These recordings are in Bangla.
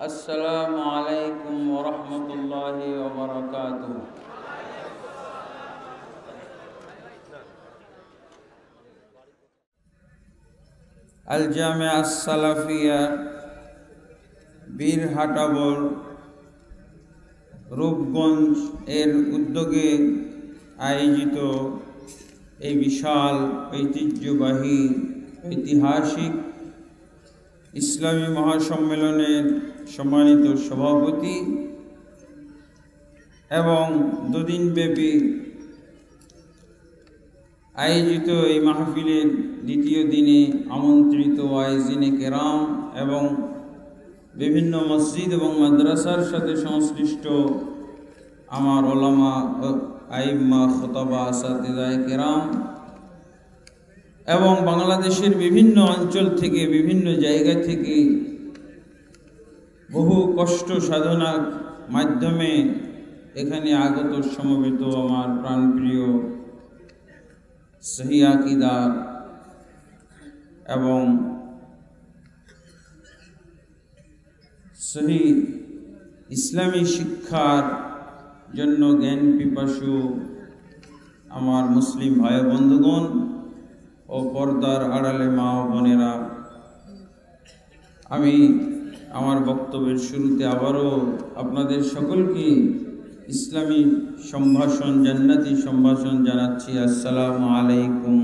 আসসালামু আলাইকুম ওয়া রাহমাতুল্লাহি ওয়া বারাকাতুহু। আল জামিয়া আস-সালাফিয়া বীরহাটাবল রূপগঞ্জ এর উদ্যোগে আয়োজিত এই বিশাল ঐতিহ্যবাহী ঐতিহাসিক ইসলামী মহাসম্মেলনের সম্মানিত সভাপতি এবং দুদিনব্যাপী আয়োজিত এই মাহফিলের দ্বিতীয় দিনে আমন্ত্রিত ওয়াইজিনে কেরাম এবং বিভিন্ন মসজিদ এবং মাদ্রাসার সাথে সংশ্লিষ্ট আমার ওলামা আইম্মা খুতাবা আসাতিজায়ে কেরাম এবং বাংলাদেশের বিভিন্ন অঞ্চল থেকে বিভিন্ন জায়গা থেকে বহু কষ্ট সাধনার মাধ্যমে এখানে আগত সমবেত আমার প্রাণপ্রিয় সহি আকীদার এবং সহি ইসলামী শিক্ষার জন্য জ্ঞান পিপাসু আমার মুসলিম ভাই বন্ধুগণ ও পর্দার আড়ালে মা ও বোনেরা, আমি আমার বক্তব্যের শুরুতে আবারও আপনাদের সকলকে ইসলামী সম্ভাষণ, জান্নাতি সম্ভাষণ জানাচ্ছি। আসসালামু আলাইকুম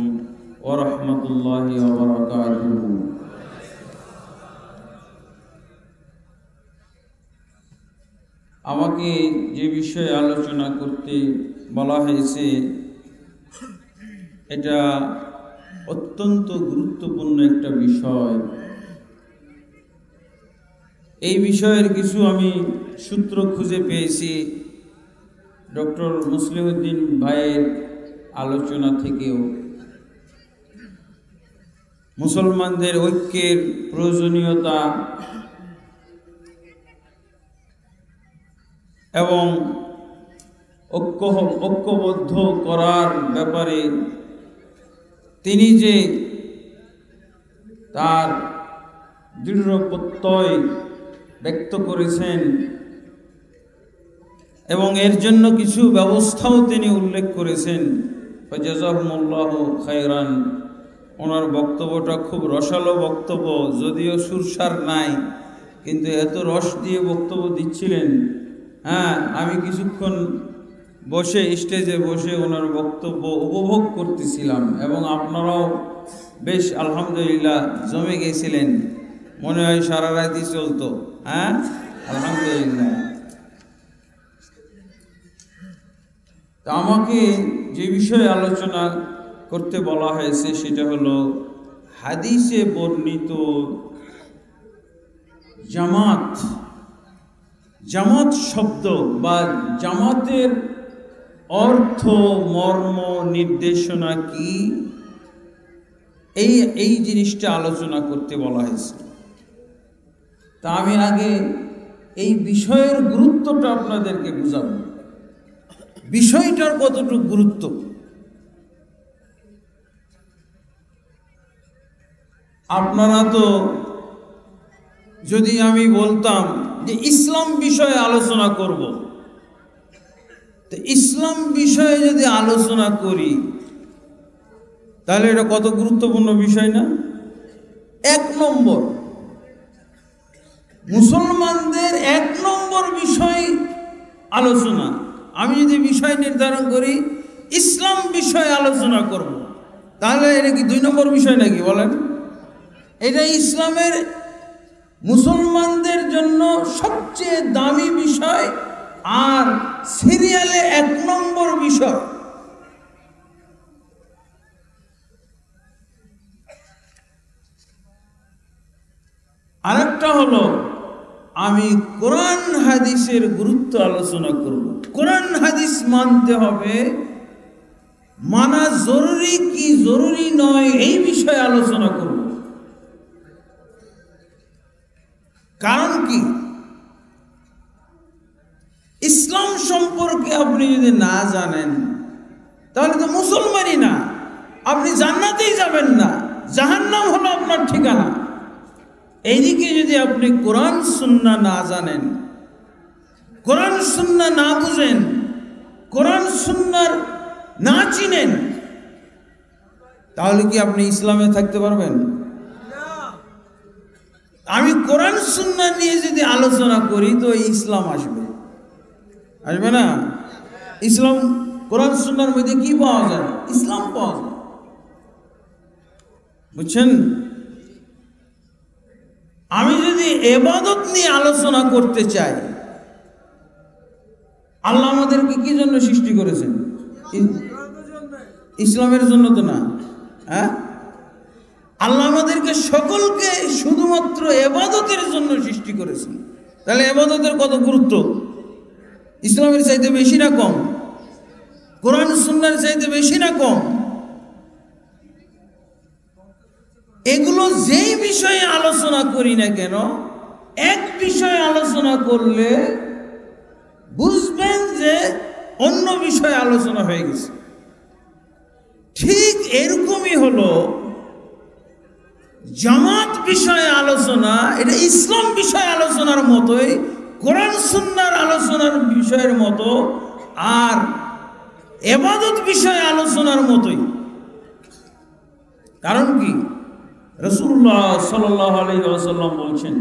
ওয়া রাহমাতুল্লাহি ওয়া বারাকাতুহু। আমাকে যে বিষয়ে আলোচনা করতে বলা হয়েছে এটা অত্যন্ত গুরুত্বপূর্ণ একটা বিষয়। এই বিষয়ের কিছু আমি সূত্র খুঁজে পেয়েছি ডক্টর মুসলিমউদ্দিন ভাইয়ের আলোচনা থেকেও। মুসলমানদের ঐক্যের প্রয়োজনীয়তা এবং ঐক্যবদ্ধ করার ব্যাপারে তিনি যে তার দৃঢ় প্রত্যয় ব্যক্ত করেছেন এবং এর জন্য কিছু ব্যবস্থাও তিনি উল্লেখ করেছেন। জাযাকুমুল্লাহু খায়রান। ওনার বক্তব্যটা খুব রসালো বক্তব্য, যদিও সুরসার নাই, কিন্তু এত রস দিয়ে বক্তব্য দিচ্ছিলেন। আমি কিছুক্ষণ বসে স্টেজে বসে ওনার বক্তব্য উপভোগ করতেছিলাম এবং আপনারাও বেশ আলহামদুলিল্লাহ জমে গেছিলেন, মনে হয় সারা রাতই চলতো। আলহামদুলিল্লাহ। তা আমাকে যে বিষয়ে আলোচনা করতে বলা হয়েছে সেটা হলো হাদিসে বর্ণিত জামাত শব্দ বা জামাতের অর্থ, মর্ম, নির্দেশনা কি, এই জিনিসটা আলোচনা করতে বলা হয়েছে। তা আমি আগে এই বিষয়ের গুরুত্বটা আপনাদেরকে বুঝাব, বিষয়টার কতটুকু গুরুত্ব। আপনারা তো, যদি আমি বলতাম যে ইসলাম বিষয়ে আলোচনা করব, তো ইসলাম বিষয়ে যদি আলোচনা করি তাহলে এটা কত গুরুত্বপূর্ণ বিষয় না? 1 নম্বর, মুসলমানদের 1 নম্বর বিষয় আলোচনা। আমি যদি বিষয় নির্ধারণ করি ইসলাম বিষয়ে আলোচনা করব, তাহলে এটা কি 2 নম্বর বিষয় নাকি বলেন? এটা ইসলামের মুসলমানদের জন্য সবচেয়ে দামি বিষয় আর সিরিয়ালে 1 নম্বর বিষয়। আরেকটা হলো আমি কোরআন হাদিসের গুরুত্ব আলোচনা করব। কোরআন হাদিস মানতে হবে, মানা জরুরি কি জরুরি নয় এই বিষয়ে আলোচনা করব। কারণ কি, ইসলাম সম্পর্কে আপনি যদি না জানেন তাহলে তো মুসলমানই না, আপনি জান্নাতেই যাবেন না, জাহান্নাম হলো আপনার ঠিকানা। এইদিকে যদি আপনি কোরআন সুন্নাহ না জানেন, কোরআন সুন্নাহ না বুঝেন, কোরআন সুন্নাহর না চিনেন, তাহলে কি আপনি ইসলামে থাকতে পারবেন? আমি কোরআন সুন্নাহ নিয়ে যদি আলোচনা করি তো ইসলাম আসবে, আসবে না? ইসলাম কোরআন সুন্নাহর মধ্যে কি পাওয়া যায়? ইসলাম পাওয়া যায়, বুঝছেন? আমি যদি ইবাদত নিয়ে আলোচনা করতে চাই, আল্লাহ আমাদেরকে কি জন্য সৃষ্টি করেছেন? ইসলামের জন্য তো না। হ্যাঁ, আল্লাহ আমাদেরকে সকলকে শুধুমাত্র ইবাদতের জন্য সৃষ্টি করেছেন। তাহলে ইবাদতের কত গুরুত্ব? ইসলামের চাইতে বেশি না কম? কোরআন সুন্নাহর চাইতে বেশি না কম? এগুলো যেই বিষয়ে আলোচনা করি না কেন, এক বিষয়ে আলোচনা করলে বুঝবেন যে অন্য বিষয়ে আলোচনা হয়ে গেছে। ঠিক এরকমই হলো জামাত বিষয়ে আলোচনা, এটা ইসলাম বিষয়ে আলোচনার মতোই, কোরআন সুন্নাহর আলোচনার বিষয়ের মতো, আর ইবাদত বিষয়ে আলোচনার মতোই। কারণ কি? রাসূলুল্লাহ সাল্লাল্লাহু আলাইহি ওয়াসাল্লাম বলছেন,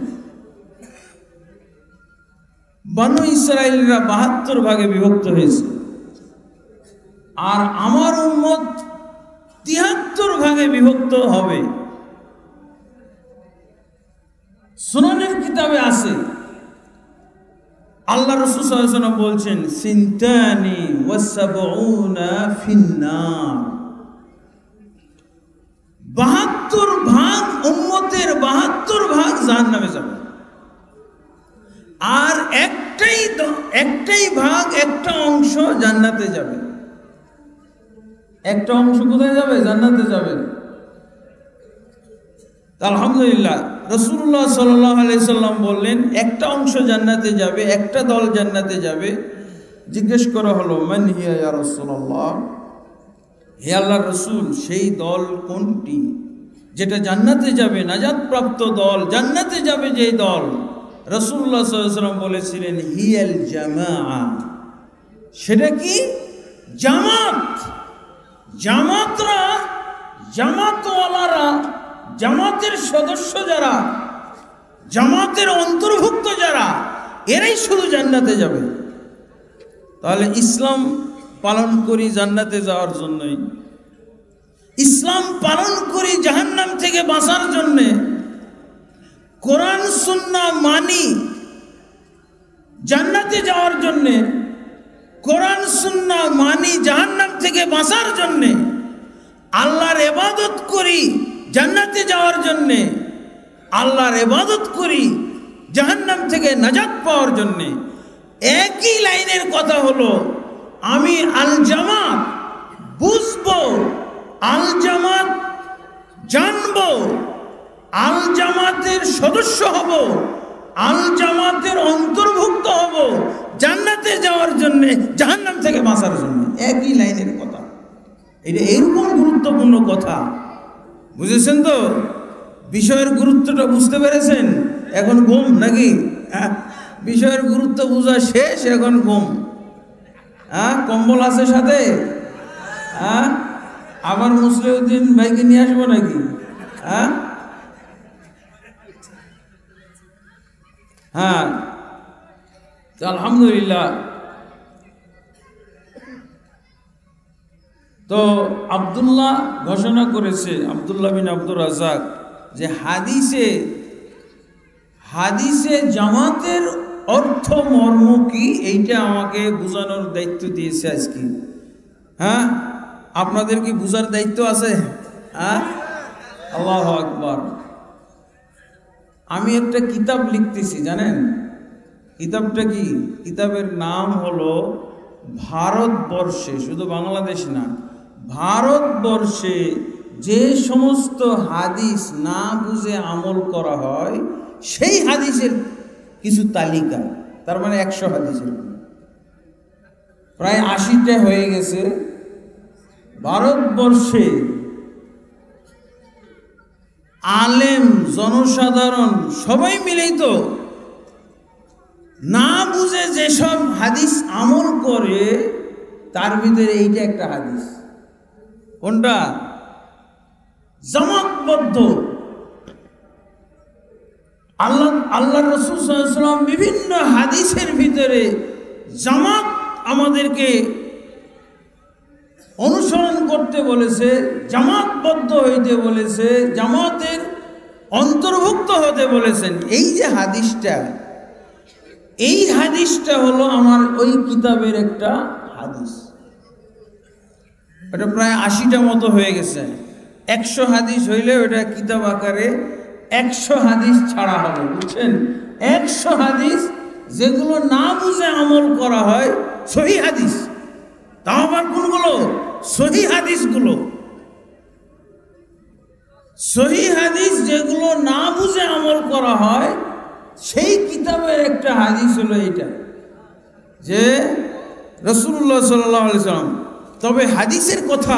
বনু ইসরাইলরা ৭২ ভাগে বিভক্ত হয়েছে, আর আমার উম্মত ৭৩ ভাগে বিভক্ত হবে। সুনানের কিতাবে আছে, আল্লাহ রাসূল সাল্লাল্লাহু আলাইহি ওয়াসাল্লাম বলছেন, সিনতানি ওয়া সাবউনা ফিন্নার। ৭২ ভাগ উম্মতের ৭২ ভাগ জাহান্নামে যাবে, আর একটাই ভাগ, একটা অংশ জান্নাতে যাবে। একটা অংশ কোথায় যাবে? জান্নাতে যাবে। আলহামদুলিল্লাহ, রাসূলুল্লাহ সাল্লাল্লাহু আলাইহি সাল্লাম বললেন একটা অংশ জান্নাতে যাবে, একটা দল জান্নাতে যাবে। জিজ্ঞেস করা হলো, মান হিয়া ইয়া রাসূলুল্লাহ, হে আল্লাহর রাসূল, সেই দল কোনটি যেটা জান্নাতে যাবে? নাজাত প্রাপ্ত দল, জান্নাতে যাবে যেই দল। রাসূলুল্লাহ সাল্লাল্লাহু আলাইহি সাল্লাম বলেছিলেন, হিয়াল জামাআ। সেটা কি? জামাত। জামাতরা, জামাতওয়ালারা, জামাতের সদস্য যারা, জামাতের অন্তর্ভুক্ত যারা, এরাই শুধু জান্নাতে যাবে। তাহলে ইসলাম পালন করি জান্নাতে যাওয়ার জন্যই, ইসলাম পালন করি জাহান্নাম থেকে বাঁচার জন্যে, কোরআন সুন্নাহ মানি জান্নাতে যাওয়ার জন্যে, কোরআন সুন্নাহ মানি জাহান্নাম থেকে বাঁচার জন্যে, আল্লাহর ইবাদত করি জান্নাতে যাওয়ার জন্যে, আল্লাহর ইবাদত করি জাহান্নাম থেকে নাজাত পাওয়ার জন্যে। একই লাইনের কথা হলো, আমি আল জামাত বুঝবো, আল জামাত জানবো, আল জামাতের সদস্য হব, আল জামাতের অন্তর্ভুক্ত হব জান্নাতে যাওয়ার জন্যে, জাহান্নাম থেকে বাঁচার জন্য। একই লাইনের কথা। এটা এরকম গুরুত্বপূর্ণ কথা, বুঝেছেন তো? বিষয়ের গুরুত্বটা বুঝতে পেরেছেন? এখন ঘুম নাকি? বিষয়ের গুরুত্ব বোঝা শেষ, এখন ঘুম। কম্বল আছে সাথে? আবার মুসলিউদ্দিন ভাইকে নিয়ে আসবো নাকি? হ্যাঁ, আলহামদুলিল্লাহ। তো আব্দুল্লাহ ঘোষণা করেছে, আব্দুল্লাহ বিন আব্দুর রাজ্জাক, যে হাদিসে জামাতের অর্থ মর্ম কি, এইটা আমাকে বোঝানোর দায়িত্ব দিয়েছে আজকে। হ্যাঁ, আপনাদের কি বোঝার দায়িত্ব আছে? আল্লাহু আকবার। আমি একটা কিতাব লিখতেছি, জানেন কিতাবটা কি? কিতাবের নাম হলো ভারতবর্ষে, শুধু বাংলাদেশ না, ভারতবর্ষে যে সমস্ত হাদিস না বুঝে আমল করা হয়, সেই হাদিসের কিছু তালিকা। তার মানে 100 হাদিসের প্রায় 80টা হয়ে গেছে। ভারতবর্ষে আলেম জনসাধারণ সবাই মিলেই তো না বুঝে যেসব হাদিস আমল করে তার ভিতরে এইটা একটা হাদিস। কোনটা? জামাতবদ্ধ। আল্লাহ রাসূল সাল্লাল্লাহু আলাইহি ওয়াসাল্লাম বিভিন্ন হাদিসের ভিতরে জামাত আমাদেরকে অনুসরণ করতে বলেছে, জামাতবদ্ধ হইতে বলেছে, জামাতের অন্তর্ভুক্ত হতে বলেছেন। এই যে হাদিসটা, এই হাদিসটা হলো আমার ওই কিতাবের একটা হাদিস। এটা প্রায় 80টা মতো হয়ে গেছে। 100 হাদিস হইলে ওটা কিতাব আকারে 100 হাদিস ছাড়া হবে, বুঝছেন? 100 হাদিস যেগুলো না বুঝে আমল করা হয় সহিহ হাদিস। তাও আবার কোনগুলো? সহিহ হাদিসগুলো। সহিহ হাদিস যেগুলো না বুঝে আমল করা হয় সেই কিতাবের একটা হাদিস হলো এইটা, যে রাসূলুল্লাহ সাল্লাল্লাহু আলাইহি ওয়াসাল্লাম। তবে হাদিসের কথা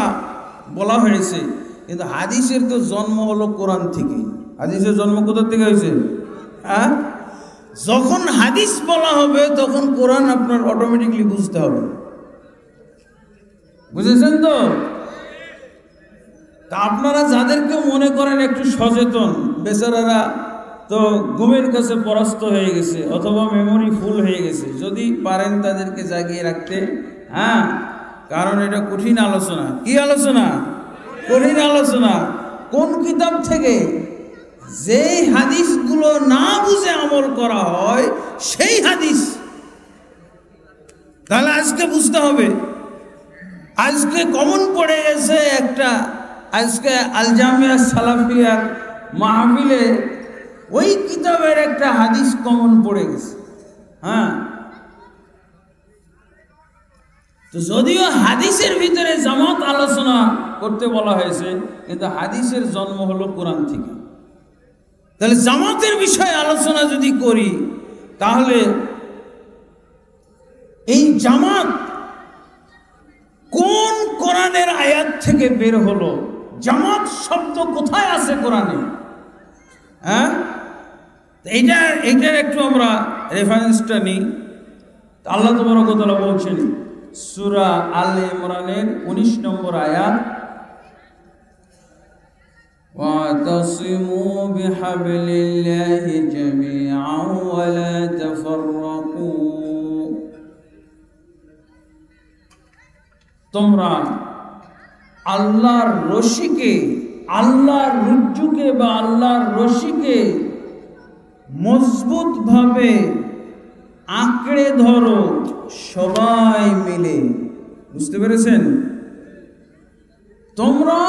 বলা হয়েছে, কিন্তু হাদিসের তো জন্ম হলো কোরআন থেকে। হাদিসের জন্ম কোথা থেকে হয়েছে? হ্যাঁ, যখন হাদিস বলা হবে তখন কোরআন আপনার অটোমেটিকলি বুঝতে হবে। বুঝেছেন তো? তা আপনারা যাদেরকে মনে করেন একটু সচেতন, বেচারারা তো ঘুমের কাছে পরাস্ত হয়ে গেছে অথবা মেমোরি ফুল হয়ে গেছে, যদি পারেন তাদেরকে জাগিয়ে রাখতে। হ্যাঁ, কারণ এটা কঠিন আলোচনা। কি আলোচনা? কঠিন আলোচনা। কোন কিতাব থেকে? যেই হাদিসগুলো না বুঝে আমল করা হয় সেই হাদিস। তাহলে আজকে বুঝতে হবে। আজকে কমন পড়ে গেছে একটা, আজকে আল জামিয়া সালাফিয়ার মাহফিলে ওই কিতাবের একটা হাদিস কমন পড়ে গেছে। হ্যাঁ, তো যদিও হাদিসের ভিতরে জামাত আলোচনা করতে বলা হয়েছে, কিন্তু হাদিসের জন্ম হলো কোরআন থেকে। তাহলে জামাতের বিষয়ে আলোচনা যদি করি, তাহলে এই জামাত কোন কোরআনের আয়াত থেকে বের হলো? জামাত শব্দ কোথায় আছে কোরআনে? হ্যাঁ, এইটার একটু আমরা রেফারেন্সটা নিই। আল্লাহ তাবারক ওয়া তাআলা বলছেন সূরা আলে ইমরানের 19 নম্বর আয়াত, ওয়াতাসিমু বিহাবলিল্লাহি জামিআন ওয়া লা তাফাররাকু। তোমরা আল্লাহর রশিকে, আল্লাহর রজ্জুকে বা আল্লাহর রশিকে মজবুত ভাবে আঁকড়ে ধরো সবাই মিলে। বুঝতে পেরেছেন? তোমরা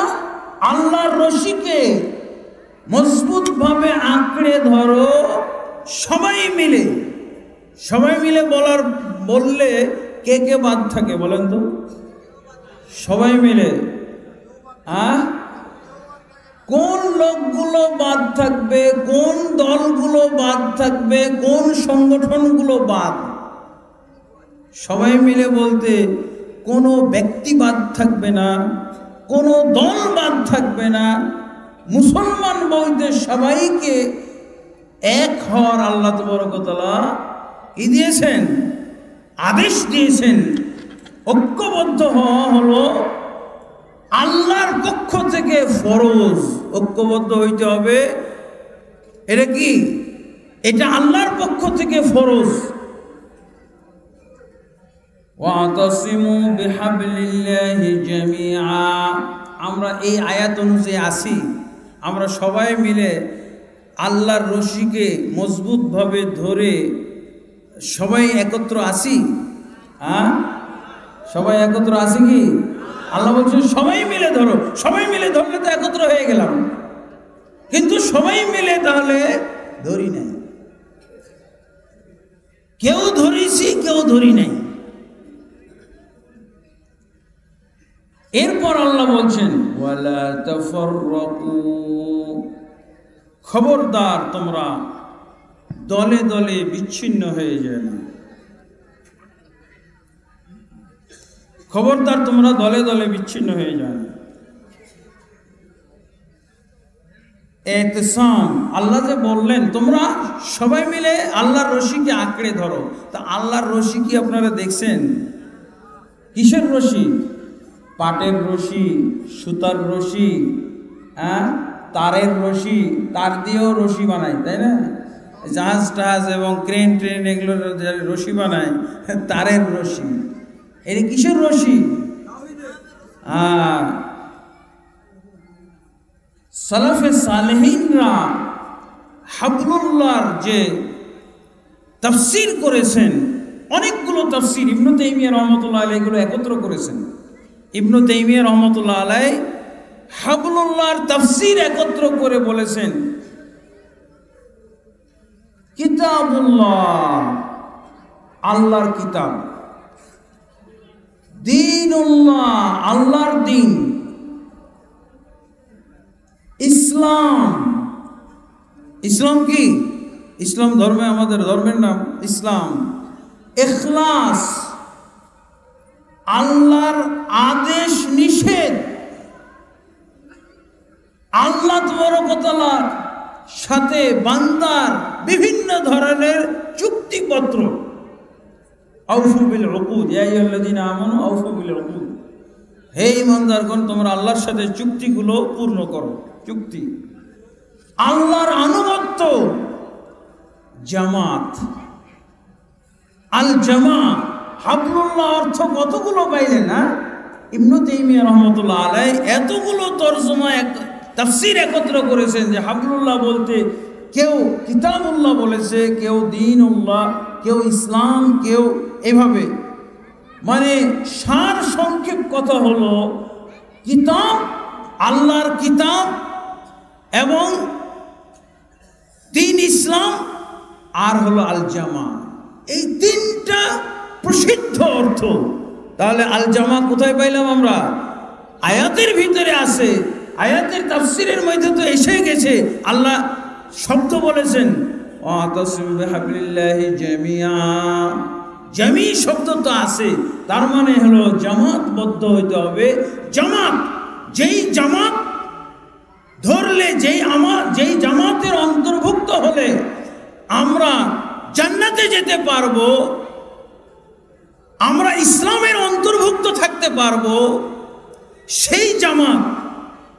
আল্লাহর রশিকে মজবুত ভাবে আঁকড়ে ধরো সবাই মিলে। সবাই মিলে বললে কে কে বাদ থাকে বলেন তো? সবাই মিলে। কোন লোকগুলো বাদ থাকবে? কোন দলগুলো বাদ থাকবে? কোন সংগঠনগুলো বাদ? সবাই মিলে বলতে কোনো ব্যক্তি বাদ থাকবে না, কোনো দল বাদ থাকবে না। মুসলমান বলতে সবাইকে এক হওয়ার আল্লাহ তাবারক ওয়া তাআলা কি দিয়েছেন? আদেশ দিয়েছেন। ঐক্যবদ্ধ হওয়া হলো আল্লাহর পক্ষ থেকে ফরজ। ঐক্যবদ্ধ হইতে হবে। এটা কি? এটা আল্লাহর পক্ষ থেকে ফরজ। ওয়াতাসিমু বিহাবলিল্লাহি জামিআ। আমরা এই আয়াত অনুযায়ী আসি, আমরা সবাই মিলে আল্লাহর রশিকে মজবুতভাবে ধরে সবাই একত্র আসি। হ্যাঁ, সবাই একত্র আসি কি? আল্লাহ বলছেন সবাই মিলে ধরো। সবাই মিলে ধরলে তো একত্র হয়ে গেলাম, কিন্তু সবাই মিলে তাহলে ধরি নাই। কেউ ধরিছি, কেউ ধরি নাই। এরপর আল্লাহ বলছেন ওয়ালা তাফাররাকু। খবরদার তোমরা দলে দলে বিচ্ছিন্ন হয়ে যায় না। খবরদার তোমরা দলে দলে বিচ্ছিন্ন হয়ে যায় না। এতেসাম, আল্লাহ যে বললেন তোমরা সবাই মিলে আল্লাহর রশিকে আঁকড়ে ধরো, তা আল্লাহর রশি কি আপনারা দেখছেন? কিসের রশি? পাটের রশি, সুতার রশি, তারের রশি, তার দিয়েও রশি বানায়, তাই না? জাহাজ টাহাজ এবং ক্রেন ট্রেন এগুলোর রশি বানায়, তারের রশি। এটা কিসের রশি? সালাফে সালেহিনরা হাবলুল্লাহর যে তাফসীর করেছেন, অনেকগুলো তাফসীর ইবনে তাইমিয়া রাহমাতুল্লাহ আলাইহি এগুলো একত্র করেছেন। ইবনে তাইমিয়া রাহমাতুল্লাহ আলাইহি হাবলুল্লাহর তাফসীর একত্র করে বলেছেন কিতাবুল্লাহ, আল্লাহর কিতাব, দীনুল্লাহ, আল্লাহর দ্বীন, ইসলাম। ইসলাম কি? ইসলাম ধর্মে, আমাদের ধর্মের নাম ইসলাম। ইখলাস, আল্লাহর আদেশ নিষেধ, আল্লাহ তাআলার সাথে বান্দার বিভিন্ন ধরনের চুক্তিপত্র। আউফু বিল উকুদ, ইয়া আইয়ুহাল্লাযীনা আমানু আউফু বিল উকুদ, হে ঈমানদারগণ তোমরা আল্লাহর সাথে চুক্তিগুলো পূর্ণ করো। চুক্তি, আল্লাহর আনুগত্য, জামাত, আল জামা। হাবলুল্লাহ অর্থ কতগুলো পাইলেন না? ইবনে তাইমিয়া রাহমাতুল্লাহ আলাইহি এতগুলো তরজমা তাফসীর একত্র করেছেন যে হাবলুল্লাহ বলতে কেউ কিতাবুল্লাহ বলেছে, কেউ দীনুল্লাহ, কেউ ইসলাম, কেউ এভাবে। মানে সার সংক্ষেপ কথা হলো কিতাব, আল্লাহর কিতাব এবং দ্বীন ইসলাম, আর হলো আল জামা। এই তিনটা প্রসিদ্ধ অর্থ। তাহলে আল জামা কোথায় পাইলাম আমরা? আয়াতের ভিতরে আছে, আয়াতের তাফসীরের মধ্যে তো এসে গেছে। আল্লাহ শব্দ বলেছেন ওয়াতাসিমু বিহাবলিল্লাহি জামিআ, জামি শব্দ তো আছে, তার মানে হলো জামাতবদ্ধ হইতে হবে। জামাত, যেই জামাত ধরলে, যেই জামাতের অন্তর্ভুক্ত হলে আমরা জান্নাতে যেতে পারবো, আমরা ইসলামের অন্তর্ভুক্ত থাকতে পারবো, সেই জামাত।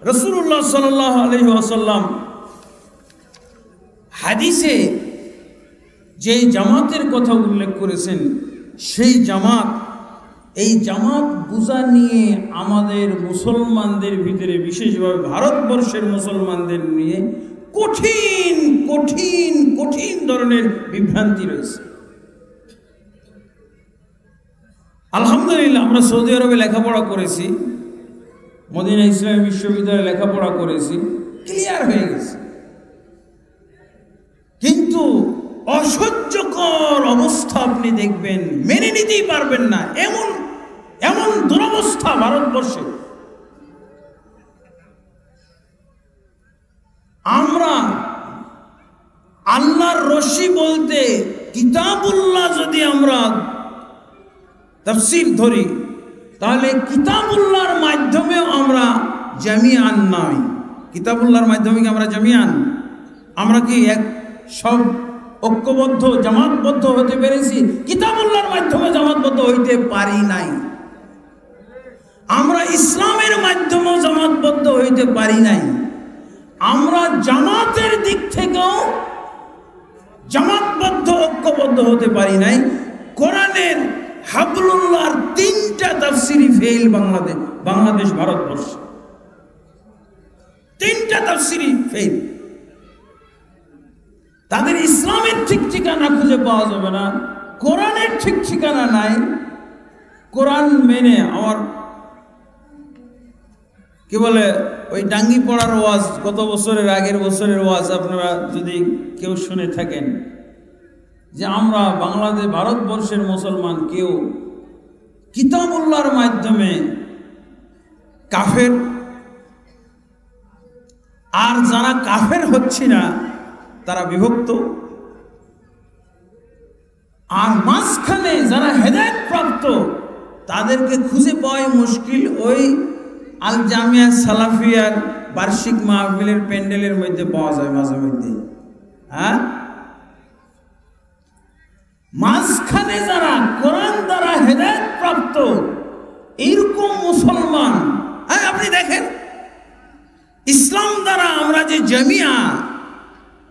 রাসূলুল্লাহ সাল্লাল্লাহু আলাইহি ওয়াসাল্লাম হাদিসে যেই জামাতের কথা উল্লেখ করেছেন, সেই জামাত, এই জামাত বুঝা নিয়ে আমাদের মুসলমানদের ভিতরে, বিশেষভাবে ভারতবর্ষের মুসলমানদের নিয়ে কঠিন কঠিন কঠিন ধরনের বিভ্রান্তি রয়েছে। আলহামদুলিল্লাহ আমরা সৌদি আরবে লেখাপড়া করেছি, মদিনা ইসলামী বিশ্ববিদ্যালয়ে লেখাপড়া করেছি, ক্লিয়ার হয়ে গেছে। কিন্তু অসহ্যকর অবস্থা আপনি দেখবেন, মেনে নিতেই পারবেন না, এমন এমন দুরবস্থা ভারতবর্ষে। আমরা আল্লাহর রশি বলতে কিতাবুল্লাহ যদি আমরা তাফসীর ধরি, তাহলে কিতাবুল্লাহর মাধ্যমেও আমরা জামিআন নয়। কিতাবুল্লাহর মাধ্যমে কি আমরা জামিআন? আমরা কি এক সব ঐক্যবদ্ধ জামাতবদ্ধ হতে পেরেছি? কিতাবুল্লাহর মাধ্যমে জামাতবদ্ধ হইতে পারি নাই। আমরা ইসলামের মাধ্যমেও জামাতবদ্ধ হইতে পারি নাই। আমরা জামাতের দিক থেকেও জামাতবদ্ধ ঐক্যবদ্ধ হতে পারি নাই। কোরআনের হাবলুল্লাহর তিনটা তাফসীরি ফেল বাংলাদেশ ভারতবর্ষ, তিনটা তাফসীরি ফেল। তাদের ইসলামের ঠিক ঠিকানা খুঁজে পাওয়া যাবে না, কোরআনের ঠিক ঠিকানা নাই। কোরআন মেনে আমার কি বলে ওই ডাঙ্গি পড়ার ওয়াজ, গত বছরের আগের বছরের ওয়াজ আপনারা যদি কেউ শুনে থাকেন, যে আমরা বাংলাদেশ ভারতবর্ষের মুসলমান কেউ কিতাবুল্লাহর মাধ্যমে কাফের, আর যারা কাফের হচ্ছে না তারা বিভক্ত, আর মাঝখানে যারা হেদায়েত প্রাপ্ত তাদেরকে খুঁজে পাওয়াই মুশকিল। ওই আল জামিয়া সালাফিয়ার বার্ষিক মাহফিলের প্যান্ডেলের মধ্যে পাওয়া যায় মাঝে মধ্যে। হ্যাঁ, মাঝখানে যারা কোরআন দ্বারা হেদায়েত প্রাপ্ত এরকম মুসলমান, হ্যাঁ আপনি দেখেন ইসলাম দ্বারা আমরা যে জামিয়া,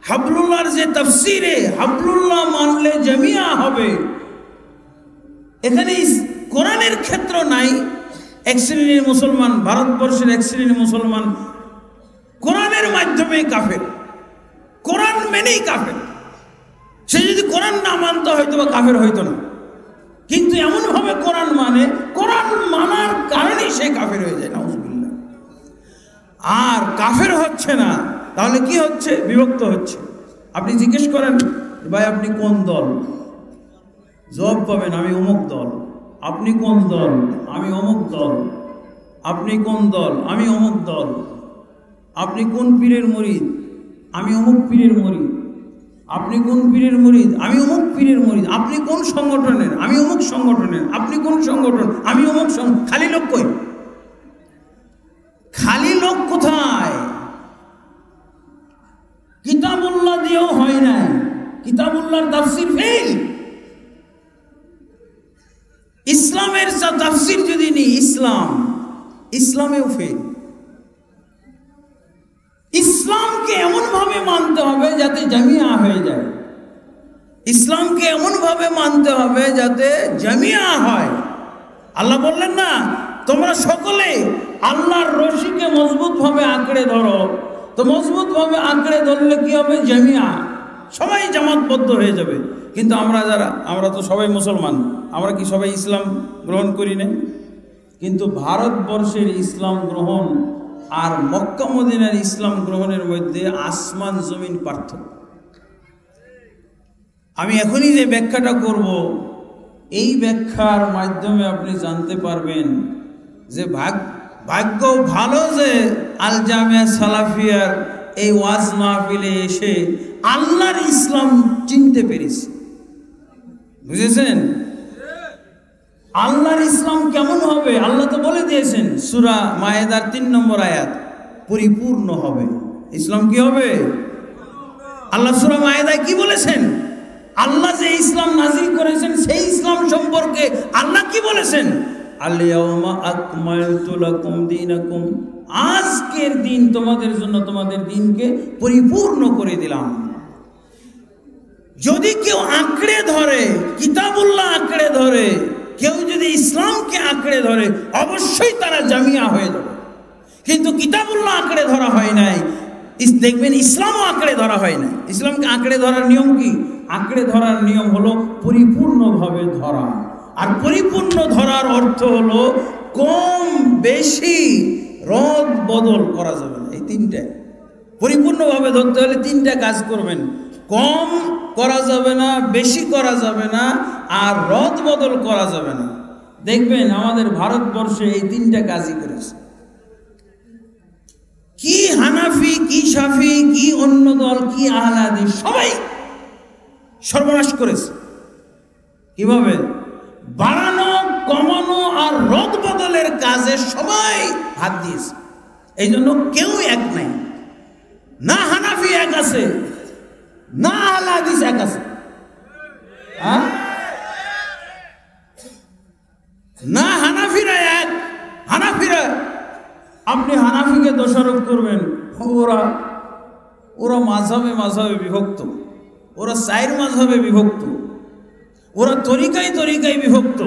হাবলুল্লাহর যে তাফসিরে হাবলুল্লাহ মানলে জামিয়া হবে, এখানে কোরআনের ক্ষেত্র নাই। এক শ্রেণীর মুসলমান, ভারতবর্ষের এক শ্রেণীর মুসলমান কোরআনের মাধ্যমে কাফের, কোরআন মেনেই কাফের। সে যদি কোরআন না মানতে হয়তো বা কাফের হইতো না, কিন্তু এমনভাবে কোরআন মানে, কোরআন মানার কারণেই সে কাফের হয়ে যায়, নাউজুবিল্লাহ। আর কাফের হচ্ছে না, তাহলে কি হচ্ছে? বিভক্ত হচ্ছে। আপনি জিজ্ঞেস করেন ভাই আপনি কোন দল, জবাব পাবেন আমি অমুক দল। আপনি কোন দল? আমি অমুক দল। আপনি কোন দল? আমি অমুক দল। আপনি কোন পীরের মুরিদ? আমি অমুক পীরের মুরিদ। আপনি কোন পীরের মুরিদ? আমি অমুক পীরের মুরিদ। আপনি কোন সংগঠনের? আমি অমুক সংগঠনের। আপনি কোন সংগঠন? আমি অমুক সংগঠন। খালি লোক কই? খালি লোক কোথায়? কিতাবুল্লাহ দিয়েও হয় নাই, কিতাবুল্লাহর তাফসীর ফেল। ইসলামের তাফসীর যদি নি ইসলামেও ফেল। ইসলামকে এমন ভাবে মানতে হবে যাতে জামিয়া হয়ে যায়, ইসলামকে এমন ভাবে মানতে হবে যাতে জামিয়া হয়। আল্লাহ বললেন না তোমরা সকলে আল্লাহর রশিকে মজবুত ভাবে আঁকড়ে ধরো। তো মজবুত ভাবে আঁকড়ে ধরলে কি হবে? জামিয়া, সবাই জামাতবদ্ধ হয়ে যাবে। কিন্তু আমরা তো সবাই মুসলমান, আমরা কি সবাই ইসলাম গ্রহণ করি না? কিন্তু ভারতবর্ষের ইসলাম গ্রহণ আর মক্কা মদিনার ইসলাম গ্রহণের মধ্যে আসমান জমিন পার্থক্য। আমি এখনই যে ব্যাখ্যাটা করব, এই ব্যাখ্যার মাধ্যমে আপনি জানতে পারবেন যে ভাগ্য ভালো যে আল জামিয়া সালাফিয়ার এই ওয়াজ মাহফিলে এসে আল্লাহর ইসলাম চিনতে পেরেছি। বুঝেছেন? আল্লাহর ইসলাম কেমন হবে? আল্লাহ তো বলে দিয়েছেন সূরা মায়েদার 3 নম্বর আয়াত, পরিপূর্ণ হবে। ইসলাম কি হবে? আল্লাহ সূরা মায়েদায় কি বলেছেন? আল্লাহ যে ইসলাম নাজিল করেছেন সেই ইসলাম সম্পর্কে আল্লাহ কি বলেছেন? আল-ইয়াওমা আকমালতু লাকুম দীনাকুম, আজকের দিন তোমাদের জন্য তোমাদের দিনকে পরিপূর্ণ করে দিলাম। যদি কেউ আঁকড়ে ধরে, কিতাবুল্লাহ আঁকড়ে ধরে, কেউ যদি ইসলামকে আঁকড়ে ধরে, অবশ্যই তারা জামিয়া হয়ে যাবে। কিন্তু কিতাবুল্লাহ আঁকড়ে ধরা হয় নাই, দেখবেন ইসলামও আঁকড়ে ধরা হয় নাই। ইসলামকে আঁকড়ে ধরার নিয়ম কি? আঁকড়ে ধরার নিয়ম হলো পরিপূর্ণভাবে ধরা। আর পরিপূর্ণ ধরার অর্থ হলো কম বেশি রদ বদল করা যাবে না। এই তিনটায় পরিপূর্ণভাবে ধরতে হলে তিনটা কাজ করবেন। কম করা যাবে না, বেশি করা যাবে না, আর রদ বদল করা যাবে না। দেখবেন আমাদের ভারতবর্ষে এই তিনটা কাজই করেছে। কি হানাফি, কি শাফি, কি অন্য দল, কি আহলে হাদিস, সবাই সর্বনাশ করেছে। কিভাবে? বাড়ানো, কমানো আর রদ বদলের কাজে সবাই হাত দিয়েছে। এই জন্য কেউ এক নাই, না হানাফি এক আছে, না আহলে হাদিস এক আছে, না হানাফিরা এক। হানাফিরা, আপনি হানাফিকে দোষারোপ করবেন ওরা মাযহাবে বিভক্ত, ওরা চার মাযহাবে বিভক্ত, ওরা তরিকায় বিভক্ত।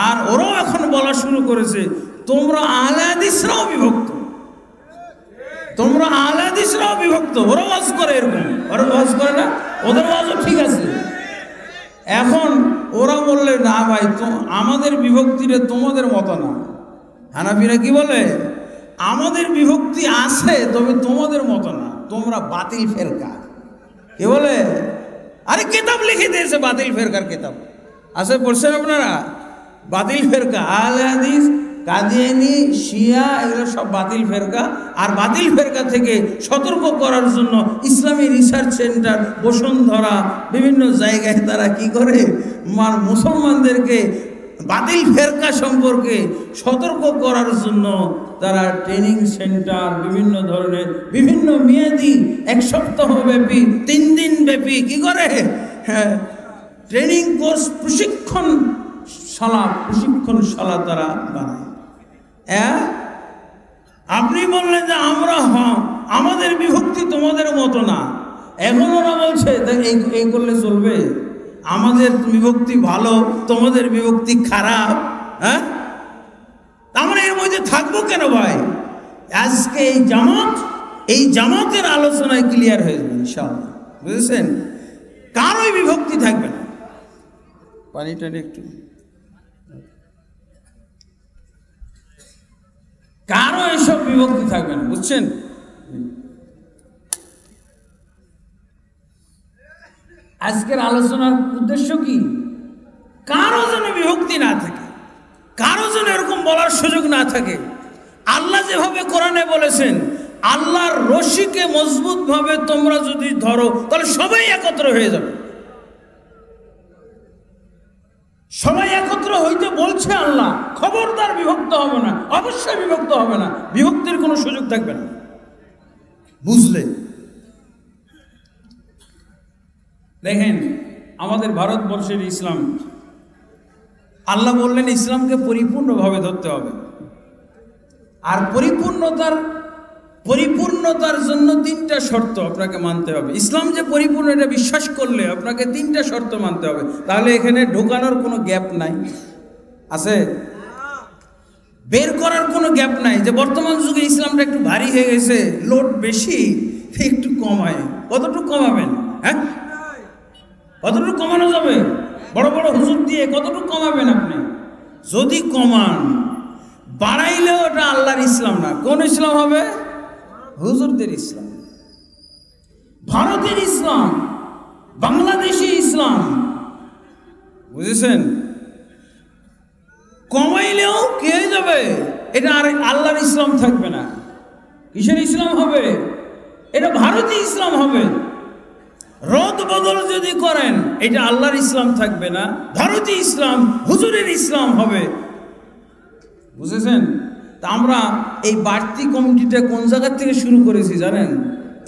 আর ওরাও এখন বলা শুরু করেছে তোমরা আহলে হাদিসরাও বিভক্ত, তোমরা আহলে হাদিসরাও বিভক্ত। ওরা ওয়াজ করে এরকম, ওরা ওয়াজ করে না, ওদের ওয়াজও ঠিক আছে। এখন ওরা বললে না ভাই আমাদের বিভক্তিরে তোমাদের মতো না। হানাফিরা কি বলে? আমাদের বিভক্তি আছে তবে তোমাদের মতো না, তোমরা বাতিল ফেরকা। কি বলে? আরে কিতাব লিখে দিয়েছে বাতিল ফেরকার কিতাব আছে, পড়ছেন আপনারা? বাতিল ফেরকা, আহলে হাদিস, কাদিয়ানী, শিয়া, এগুলো সব বাতিল ফেরকা। আর বাতিল ফেরকা থেকে সতর্ক করার জন্য ইসলামী রিসার্চ সেন্টার, বসুন্ধরা, বিভিন্ন জায়গায় তারা কি করে মুসলমানদেরকে বাতিল ফেরকা সম্পর্কে সতর্ক করার জন্য তারা ট্রেনিং সেন্টার বিভিন্ন ধরনের বিভিন্ন মেয়াদি 1 সপ্তাহ ব্যাপী 3 দিন ব্যাপী কি করে হ্যাঁ ট্রেনিং কোর্স প্রশিক্ষণশালা তারা বানায়। হ্যাঁ আপনি বললেন যে আমরা আমাদের বিভক্তি তোমাদের মতো না, এখন ওরা বলছে এই করলে চলবে, আমাদের বিভক্তি ভালো তোমাদের বিভক্তি খারাপ। হ্যাঁ আমরা এর মধ্যে থাকবো কেন ভাই? আজকে এই জামাতের আলোচনায় ক্লিয়ার হয়ে যাবে ইনশাআল্লাহ, বুঝেছেন? কারোই বিভক্তি থাকবে না। পানিটা একটু কারো এসব বিভক্তি থাকবে না, বুঝছেন? আজকের আলোচনার উদ্দেশ্য কি? কারো যেন বিভক্তি না থাকে, কারো যেন এরকম বলার সুযোগ না থাকে। আল্লাহ যেভাবে কোরআনে বলেছেন, আল্লাহর রশিকে মজবুত ভাবে তোমরা যদি ধরো তাহলে সবাই একত্র হয়ে যাবে। সবাই একত্র হইতে বলছে আল্লাহ, খবরদার বিভক্ত হবে না, অবশ্যই বিভক্ত হবে না, বিভক্তির কোনো সুযোগ থাকবে না, বুঝলে? দেখেন আমাদের ভারতবর্ষের ইসলাম, আল্লাহ বললেন ইসলামকে পরিপূর্ণভাবে ধরতে হবে, আর পরিপূর্ণতার জন্য 3টা শর্ত আপনাকে মানতে হবে। ইসলাম যে পরিপূর্ণ এটা বিশ্বাস করলে আপনাকে 3টা শর্ত মানতে হবে, তাহলে এখানে ঢোকানোর কোনো গ্যাপ নাই, আছে বের করার কোনো গ্যাপ নাই। যে বর্তমান যুগে ইসলামটা একটু ভারী হয়ে গেছে, লোড বেশি, একটু কমায়, কতটুকু কমাবেন? হ্যাঁ কতটুকু কমানো যাবে? বড় বড় হুজুর দিয়ে কতটুকু কমাবেন আপনি? যদি কমান, বাড়াইলেও ওটা আল্লাহর ইসলাম না। কোন ইসলাম হবে? হুজুরদের ইসলাম, ভারতের ইসলাম, বাংলাদেশি ইসলাম, বুঝেছেন? কমাইলেও কি হয়ে যাবে? এটা আর আল্লাহর ইসলাম থাকবে না। কিসের ইসলাম হবে? এটা ভারতীয় ইসলাম হবে। রদ বদল যদি করেন, এটা আল্লাহর ইসলাম থাকবে না, ভারতীয় ইসলাম, হুজুরের ইসলাম হবে, বুঝেছেন? তা আমরা এই বাড়তি কমিটিটা কোন জায়গা থেকে শুরু করেছি জানেন?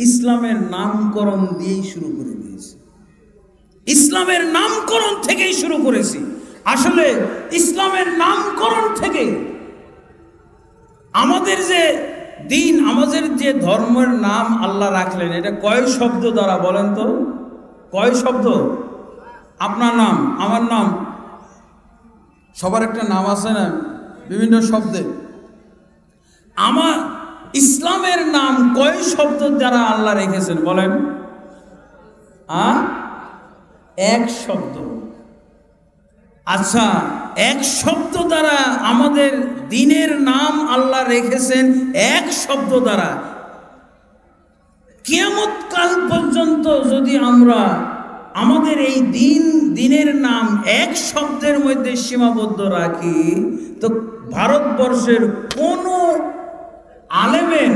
ইসলামের নামকরণ দিয়েই শুরু করে দিয়েছি, ইসলামের নামকরণ থেকেই শুরু করেছি। আসলে ইসলামের নামকরণ থেকে আমাদের যে দিন, আমাদের যে ধর্মের নাম আল্লাহ রাখলেন, এটা কয় শব্দ দ্বারা বলেন তো? কয় শব্দ? আপনার নাম, আমার নাম, সবার একটা নাম আছে না বিভিন্ন শব্দে। আমার ইসলামের নাম কয় শব্দ দ্বারা আল্লাহ রেখেছেন বলেন? 1 শব্দ। আচ্ছা, 1 শব্দ দ্বারা আমাদের দিনের নাম আল্লাহ রেখেছেন, 1 শব্দ দ্বারা। কিয়ামত কাল পর্যন্ত যদি আমরা আমাদের এই দিনের নাম 1 শব্দের মধ্যে সীমাবদ্ধ রাখি, তো ভারতবর্ষের কোন আলেমের,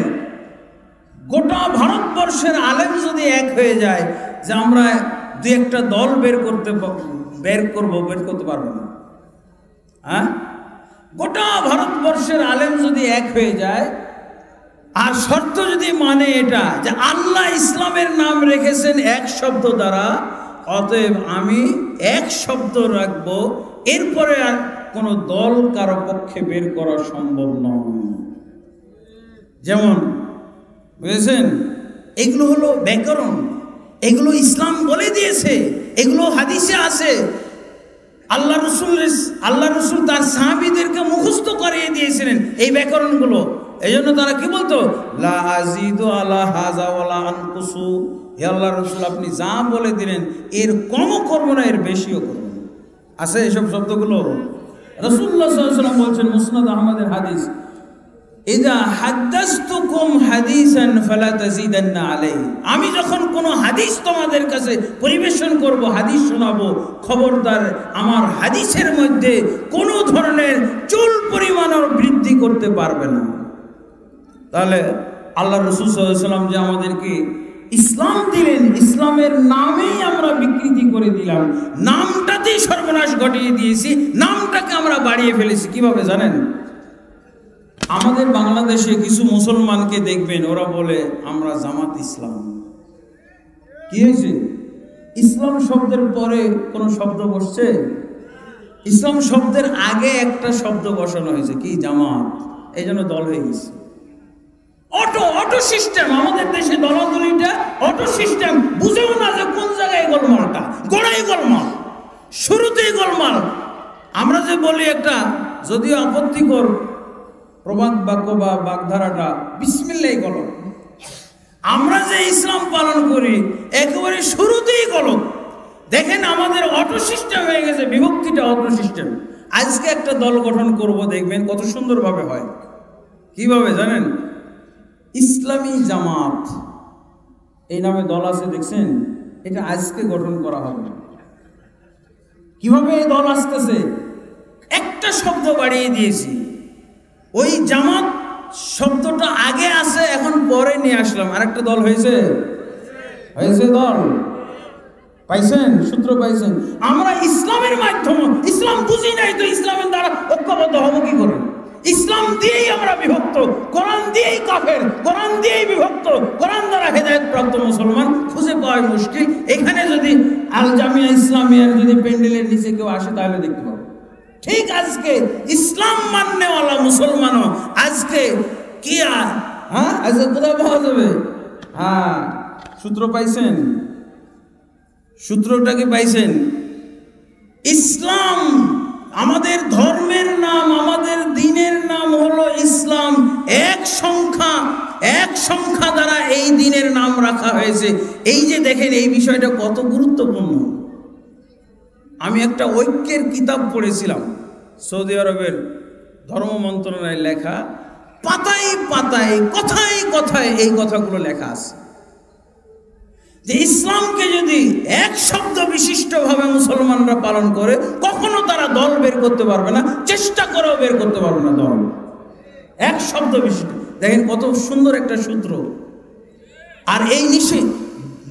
গোটা ভারতবর্ষের আলেম যদি এক হয়ে যায়, যে আমরা 2-1টা দল বের করতে পারবো না। হ্যাঁ, গোটা ভারতবর্ষের আলেম যদি এক হয়ে যায়, আর শর্ত যদি মানে এটা যে আল্লাহ ইসলামের নাম রেখেছেন 1 শব্দ দ্বারা, অতএব আমি 1 শব্দ রাখবো, এরপরে আর কোনো দল কারো পক্ষে বের করা সম্ভব নয়। যেমন বুঝেছেন, এগুলো হলো ব্যাকরণ, এগুলো ইসলাম বলে দিয়েছে, এগুলো হাদিসে আছে। আল্লাহ রসুল তার সাহাবীদেরকে মুখস্থ করিয়ে দিয়েছিলেন এই ব্যাকরণগুলো। এই জন্য তারা কি বলতো? লা আজিদু আলা হাযা ওয়ালা আনকুসু, হে আল্লাহ রসুল আপনি যা বলে দিলেন এর কমও করবো না, এর বেশিও করবো না। আছে এসব শব্দগুলো। রাসূলুল্লাহ সাল্লাল্লাহু আলাইহি ওয়াসাল্লাম বলছেন, মুসনাদ আহমদের হাদিস, ইযা হাদাসতুকুম হাদিসান ফালা তাজিদান্না আলাইহি, আমি যখন কোনো হাদিস তোমাদের কাছে পরিবেশন করব, হাদিস শোনাবো, খবরদার আমার হাদিসের মধ্যে কোনো ধরনের চুল পরিমাণও বৃদ্ধি করতে পারবে না। তাহলে আল্লাহ রাসূল সাল্লাল্লাহু আলাইহি ওয়াসাল্লাম যে আমাদেরকে ইসলাম দিলেন, ইসলামের নামেই আমরা বিকৃতি করে দিলাম, নামটাতেই সর্বনাশ ঘটিয়ে দিয়েছি, নামটাকে আমরা বাড়িয়ে ফেলেছি। কিভাবে জানেন? আমাদের বাংলাদেশে কিছু মুসলমানকে দেখবেন, ওরা বলে আমরা জামাত ইসলাম। কি হয়েছে? ইসলাম শব্দের পরে কোনো শব্দ বসছে? ইসলাম শব্দের আগে একটা শব্দ বসানো হয়েছে, কি? জামাত। এই জন্য দল হয়ে গেছে। Auto system. আমাদের দেশে দলাদলিটা অটো সিস্টেম। বুঝেও না যে কোন জায়গায় গোলমালটা, গোড়াই গোলমাল, শুরুতেই গোলমাল। আমরা যে বলি একটা, যদিও আপত্তিকর প্রবাদ বাক্য বা বাগধারাটা, বিসমিল্লাহ গলত। আমরা যে ইসলাম পালন করি একেবারে শুরুতেই গলত। দেখেন আমাদের অটো সিস্টেম হয়ে গেছে, বিভক্তিটা অটো সিস্টেম। আজকে একটা দল গঠন করব, দেখবেন কত সুন্দরভাবে হয়। কিভাবে জানেন? ইসলামী জামাত এই নামে দল আছে, দেখছেন? এটা আজকে গঠন করা হবে। কিভাবে এই দল আসতেছে? একটা শব্দ বাড়িয়ে দিয়েছি। ওই জামাত শব্দটা আগে আছে, এখন পরে নিয়ে আসলাম, আরেকটা দল হয়েছে। দল পাইছেন? সূত্র পাইছেন? আমরা ইসলামের মাধ্যমে, ইসলাম বুঝি নাই তো ইসলামের দ্বারা ঐক্যবদ্ধ হবো কি করে? ইসলাম দিয়েই আমরা বিভক্ত, কোরআন দিয়েই কাফের, কোরআন দিয়েই বিভক্ত, কোরআন দ্বারা হেদায়েত প্রাপ্ত মুসলমান খুঁজে পাওয়া মুশকিল। এখানে যদি আল জামিয়া ইসলামিয়ার যদি প্যান্ডেলের নিচে কেউ আসে তাহলে দেখতে পাবো। ঠিক আজকে ইসলাম মাননেওয়ালা মুসলমানও আজকে কি আজকে কোথায় পাওয়া যাবে? সূত্র পাইছেন? সূত্রটাকে পাইছেন? ইসলাম আমাদের ধর্মের নাম, আমাদের দ্বীনের নাম হলো ইসলাম। এক সংখ্যা দ্বারা এই দ্বীনের নাম রাখা হয়েছে। এই যে দেখেন, এই বিষয়টা কত গুরুত্বপূর্ণ। আমি একটা ঐক্যের কিতাব পড়েছিলাম, সৌদি আরবের ধর্ম মন্ত্রণালয়ের লেখা। পাতায় পাতায়, কথায় কথায় এই কথাগুলো লেখা আছে যে ইসলামকে যদি এক শব্দ বিশিষ্টভাবে মুসলমানরা পালন করে, কখনো তারা দল বের করতে পারবে না, চেষ্টা করেও বের করতে পারবে না দল। এক শব্দ বিশিষ্ট। দেখেন কত সুন্দর একটা সূত্র। আর এই নিষেধ,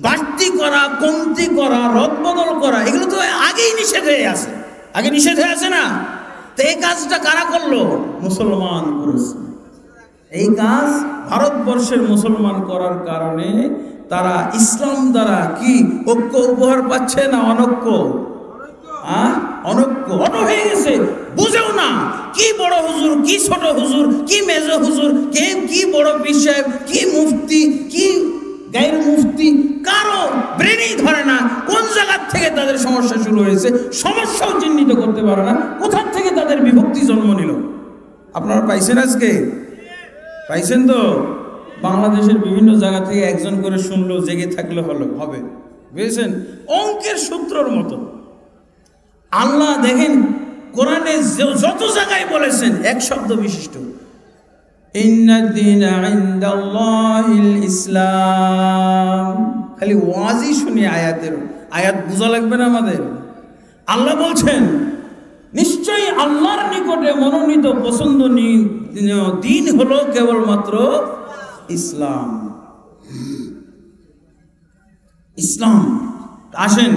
বাড়তি করা, কমতি করা, রদবদল করা, এগুলো তো আগেই নিষেধ হয়ে আছে। আগে নিষেধ হয়ে আছে না? তো এই কাজটা কারা করলো? মুসলমান করেছে। এই কাজ ভারতবর্ষের মুসলমান করার কারণে তারা ইসলাম দ্বারা কি ঐক্য উপহার পাচ্ছে না অনৈক্য? অনৈক্য হয়ে গেছে। বুঝেও না কি বড় হুজুর, কি ছোট হুজুর, কি মেজ হুজুর, কে কি বড় পীর সাহেব, কি মুফতি, কি গায়ের মুফতি, কারো ব্রেনই ধরে না কোন জায়গা থেকে তাদের সমস্যা শুরু হয়েছে। সমস্যাও চিহ্নিত করতে পারে না কোথা থেকে তাদের বিভক্তি জন্ম নিল। আপনারা পাইছেন? আজকে পাইছেন তো? বাংলাদেশের বিভিন্ন জায়গা থেকে একজন করে শুনলো, জেগে থাকলে হবে, বুঝেছেন? অঙ্কের সূত্রর মতো। আল্লাহ দেখেন কোরআনে যত জায়গায় বলেছেন এক শব্দ বিশিষ্ট, ইন্নাদ-দীনা ইনদাল্লাহিল ইসলাম। খালি ওয়াজই শুনি, আয়াত বোঝা লাগবে না আমাদের। আল্লাহ বলছেন নিশ্চয়ই আল্লাহর নিকটে মনোনীত পছন্দনীয় দিন হলো কেবলমাত্র ইসলাম। ইসলাম আসেন।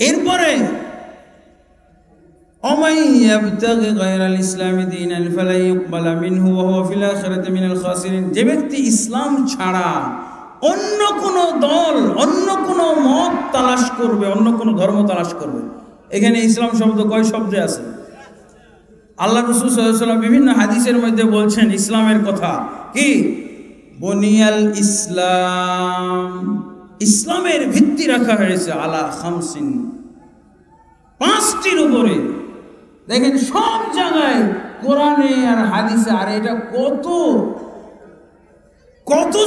এরপরে যে ব্যক্তি ইসলাম ছাড়া অন্য কোন দল, অন্য কোন মত তালাশ করবে, অন্য কোন ধর্ম তালাশ করবে। এখানে ইসলাম শব্দ কয় শব্দে আছে? আল্লাহ রাসূল সাল্লাল্লাহু আলাইহি ওয়াসাল্লাম বিভিন্ন হাদিসের মধ্যে বলছেন ইসলামের কথা। কি? বুনিয়াল ইসলাম, ইসলামের ভিত্তি রাখা হয়েছে আলা খামসিন, 5টির উপরে। দেখেন সব জায়গায় কোরআনে আর হাদিসে, আর এটা কত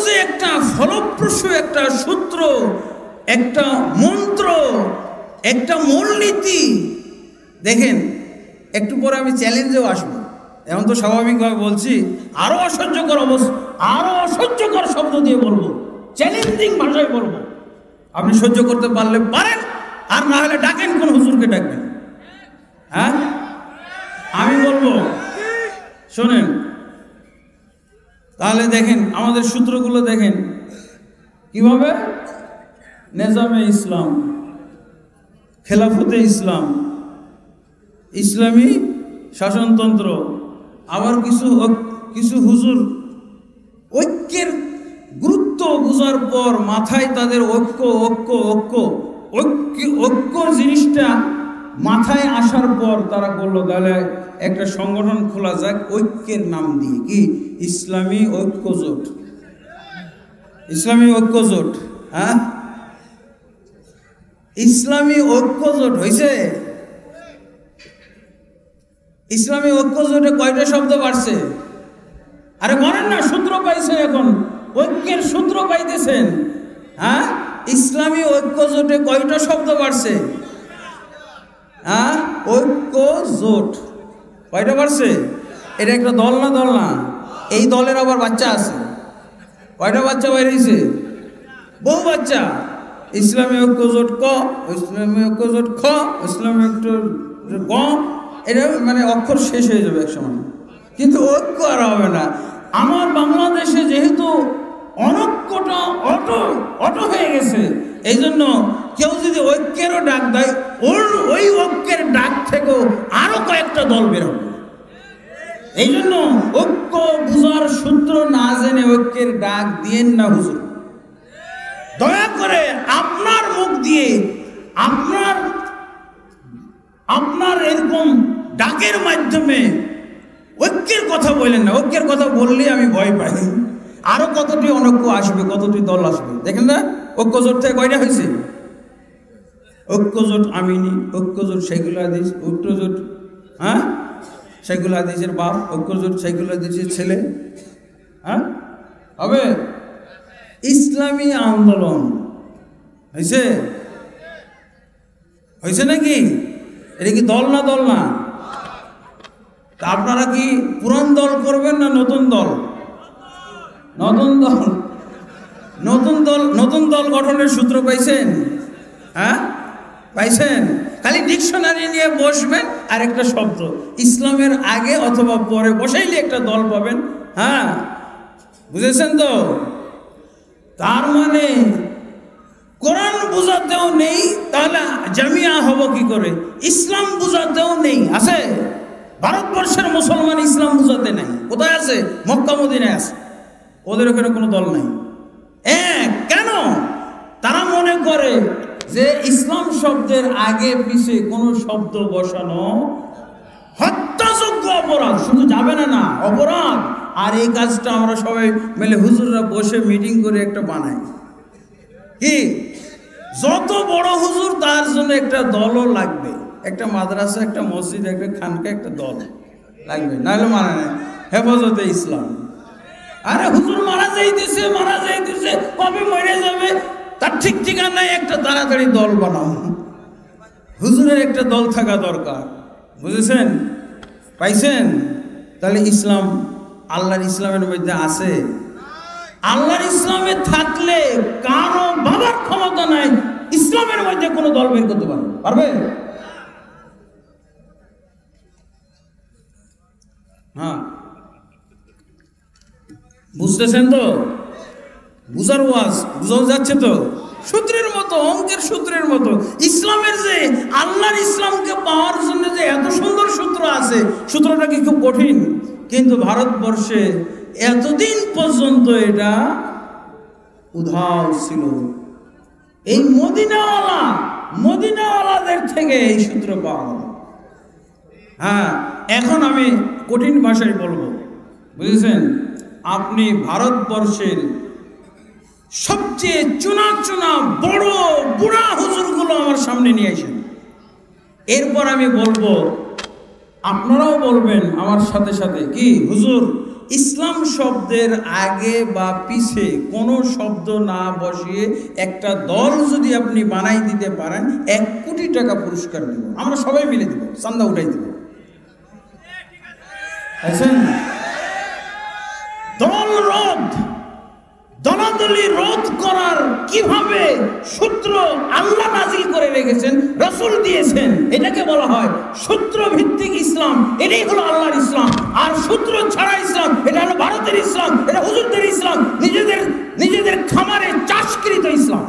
যে একটা ফলপ্রসূ একটা সূত্র, একটা মন্ত্র, একটা মূলনীতি। দেখেন একটু পরে আমি চ্যালেঞ্জেও আসবো। এখন তো স্বাভাবিকভাবে বলছি, আরো অসহ্যকর শব্দ দিয়ে বলবো, চ্যালেঞ্জিং ভাষায় বলবো। আপনি সহ্য করতে পারলে পারেন, আর না হলে ডাকেন, কোন হুজুরকে ডাকবেন। হ্যাঁ, আমি বলবো, শোনেন। তাহলে দেখেন আমাদের সূত্রগুলো দেখেন। কিভাবে? নিজামে ইসলাম, খেলাফতে ইসলাম, ইসলামী শাসনতন্ত্র। আবার কিছু হুজুর ঐক্যের গুরুত্ব বোঝার পর মাথায় তাদের ঐক্য জিনিসটা মাথায় আসার পর তারা বলল তাহলে একটা সংগঠন খোলা যাক ঐক্যের নাম দিয়ে, কি? ইসলামী ঐক্য জোট। ইসলামী ঐক্য জোট, হ্যাঁ, ইসলামী ঐক্য জোট হয়েছে। ইসলামী ঐক্য জোটে কয়টা শব্দ বাড়ছে? আরে বলেন না, সূত্র পাইছেন, এখন ঐক্যের সূত্র পাইতেছেন। হ্যাঁ, ইসলামী ঐক্য জোটে কয়টা শব্দ বাড়ছে? হ্যাঁ, ঐক্য জোট কয়টা বাড়ছে? এটা একটা দল না? দল না, এই দলের আবার বাচ্চা আছে। কয়টা বাচ্চা বাইরেছে? বহু বাচ্চা। ইসলামী ঐক্য জোট ক, ইসলামী ঐক্য জোট খ, ইসলামী ঐক্য গ, এটা মানে অক্ষর শেষ হয়ে যাবে এক সময়, কিন্তু ঐক্য আর হবে না। আমার বাংলাদেশে যেহেতু অনৈক্যটা অটো হয়ে গেছে, এই জন্য কেউ যদি ঐক্যেরও ডাক দেয়, ওই ঐক্যের ডাক থেকেও আরো কয়েকটা দল বের হবে। এই জন্য ঐক্য বুঝার সূত্র না জেনে ঐক্যের ডাক দিয়েন না হুজুর। দয়া করে আপনার মুখ দিয়ে আপনার এরকম ডাকের মাধ্যমে ঐক্যের কথা বললেন না। ঐক্যের কথা বললে আমি ভয় পাই। আরো কতটি অনৈক্য আসবে, কতটি দল আসবে, দেখেন না? ঐক্য জোট থেকে কয়টা হয়েছে? ঐক্য জোট আমিনি, ঐক্য জোট শাইখুল হাদিস, ঐক্য জোট হ্যাঁ শাইখুল হাদিসের বাপ, ঐক্য জোট শাইখুল হাদিসের ছেলে। হ্যাঁ হবে। ইসলামী আন্দোলন হয়েছে? হয়েছে নাকি? এটা কি দল না? দল না? তা আপনারা কি পুরান দল করবেন না নতুন দল? নতুন দল। নতুন দল গঠনের সূত্র পাইছেন? হ্যাঁ পাইছেন? খালি ডিকশনারি নিয়ে বসবেন, আর একটা শব্দ ইসলামের আগে অথবা পরে বসাইলে একটা দল পাবেন। হ্যাঁ বুঝেছেন তো? তার মানে কোরআন বুঝাতেও নেই, তাহলে জামিয়া হব কি করে? ইসলাম বুঝাতেও নেই, আছে? ভারতবর্ষের মুসলমান ইসলাম বুঝাতে নাই। কোথায় আছে? মক্কা মদিনায় আছে। ওদের ওখানে কোনো দল নাই। কেন? তারা মনে করে যে ইসলাম শব্দের আগে পিছে কোনো শব্দ বসানো হত্যাযোগ্য অপরাধ। শুধু যাবে না, অপরাধ। আর এই কাজটা আমরা সবাই মিলে হুজুররা বসে মিটিং করে একটা বানাই। কি? যত বড় হুজুর তার জন্য একটা দলও লাগবে। একটা মাদ্রাসা, একটা মসজিদ, একটা খানকা, একটা দল লাগবে, নাহলে মানে না। হেফাজতে ইসলাম। আরে হুজুর মারা যাইতেছে, কবে মরে যাবে তার ঠিক ঠিকানা নাই, একটা তাড়াতাড়ি দল বানাও। হুজুরের একটা দল থাকা দরকার। বুঝেছেন? পাইছেন? তাহলে ইসলাম আল্লাহর ইসলামের মধ্যে আছে। আল্লাহর ইসলামে থাকলে কারো বাবার ক্ষমতা নাই ইসলামের মধ্যে কোনো দল বের করতে পারবে? হ্যাঁ বুঝতেছেন তো? বুঝার ওয়াজ বুঝাও যাচ্ছে তো? সূত্রের মতো, অঙ্কের সূত্রের মতো। ইসলামের যে আল্লাহর ইসলামকে পাওয়ার জন্য যে এত সুন্দর সূত্র আছে, সূত্রটা কি খুব কঠিন? কিন্তু ভারতবর্ষে এতদিন পর্যন্ত এটা উধাও ছিল। এই মদিনাওয়ালাদের থেকে এই সূত্র পাওয়া গেল। হ্যাঁ, এখন আমি কঠিন ভাষায় বলবো, বুঝেছেন? আপনি ভারতবর্ষের সবচেয়ে চুনা বড় বুড়া হুজুরগুলো আমার সামনে নিয়ে আসেন। এরপর আমি বলবো, আপনারাও বলবেন আমার সাথে সাথে, কি হুজুর ইসলাম শব্দের আগে বা পিছে কোনো শব্দ না বসিয়ে একটা দল যদি আপনি বানাই দিতে পারেন, 1 কোটি টাকা পুরস্কার দেব। আমরা সবাই মিলে দেব, চান্দা উঠাই দেব। দলাদলি রোধ করার কিভাবে সূত্র আল্লাহ নাজিল করে রেখেছেন, রাসূল দিয়েছেন, এটাকে বলা হয় সূত্র ভিত্তিক ইসলাম। এটাই হলো আল্লাহর ইসলাম। আর সূত্র ছাড়া ইসলাম, এটা হলো ভারতের ইসলাম, এটা হুজুরদের ইসলাম। নিজেদের খামারে চাষ চাষকৃত ইসলাম,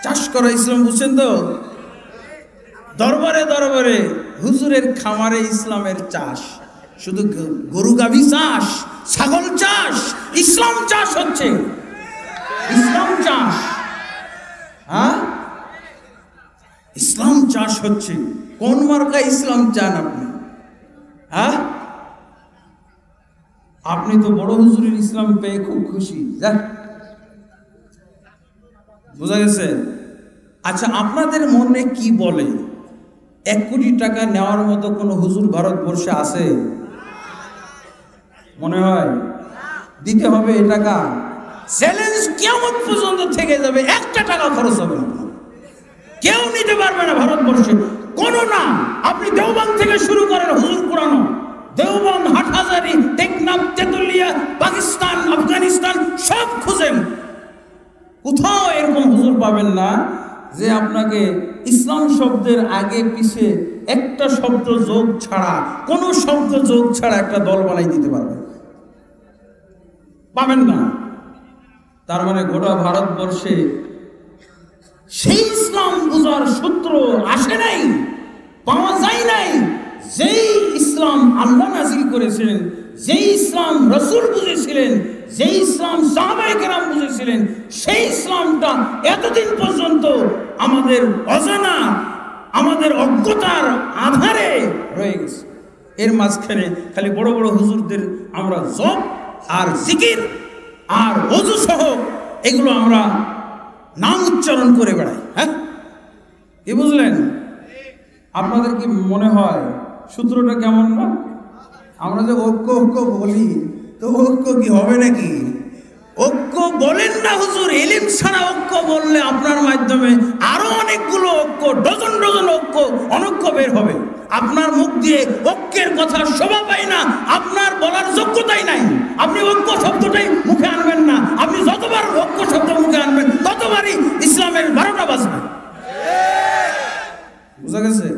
চাষ করা ইসলাম, বুঝছেন তো? দরবারে দরবারে হুজুরের খামারে ইসলামের চাষ, শুধু গরু গাভী চাষ, ছাগল চাষ, ইসলাম চাষ হচ্ছে, ইসলাম চাষ। হ্যাঁ, ইসলাম চাষ হচ্ছে। কোন মার্কা ইসলাম চান আপনি? হ্যাঁ, আপনি তো বড় হুজুরের ইসলাম পেয়ে খুব খুশি, যা, বোঝা গেছে? আচ্ছা, আপনাদের মনে কি বলে? 1 কোটি টাকা নেওয়ার মতো কোন হুজুর ভারতবর্ষে আছে? মনে হয় দিতে হবে এই টাকা। চ্যালেঞ্জ কিয়ামত পর্যন্ত থেকে যাবে, 1 টাকা খরচ হবে না, কেউ নিতে পারবে না ভারতবর্ষে, কোনো না। আপনি দেওবন্দ থেকে শুরু করেন হুজুর পুরানো, দেওবন্দ, হাটহাজারী, টেকনাফ, তেতুলিয়া, পাকিস্তান, আফগানিস্তান সব খুঁজেন, কোথাও এরকম হুজুর পাবেন না যে আপনাকে ইসলাম শব্দের আগে পিছে একটা শব্দ যোগ ছাড়া, কোন শব্দ যোগ ছাড়া একটা দল বানাই দিতে পারবে, পাবেন না। তার মানে গোটা ভারতবর্ষে সেই ইসলাম বুঝার সূত্র আসে নাই, পাওয়া যায় নাই। যেই ইসলাম আল্লাহ নাযিল করেছিলেন, যেই ইসলাম রাসূল বুঝেছিলেন, যেই ইসলাম সাহাবায়ে কেরাম বুঝেছিলেন, সেই ইসলামটা এতদিন পর্যন্ত আমাদের অজানা, আমাদের অজ্ঞতার আধারে রয়ে গেছে। এর মাঝখানে খালি বড় বড় হুজুরদের আমরা জপ আর জিকির আর ওযু সহ এগুলো আমরা নাম উচ্চারণ করে বেড়াই। হ্যাঁ, কি বুঝলেন? আপনাদের কি মনে হয় সূত্রটা কেমন না? আমরা যে ঐক্য ঐক্য বলি, তো ঐক্য কি হবে নাকি? ঐক্য বলেন না হুজুর, ইলম ছাড়া ঐক্য বললে আপনার মাধ্যমে আরো অনেকগুলো ঐক্য, ডজন ডজন ঐক্য, অনৈক্য বের হবে। আপনার মুখ দিয়ে ঐক্যের কথা শোভা পায় না, আপনার বলার যোগ্যতাই নাই। আপনি ঐক্য শব্দটাই মুখে আনবেন না, আপনি যতবার ঐক্য শব্দ মুখে আনবেন ততবারই ইসলামের 12টা বাজবে। বুঝা গেছে?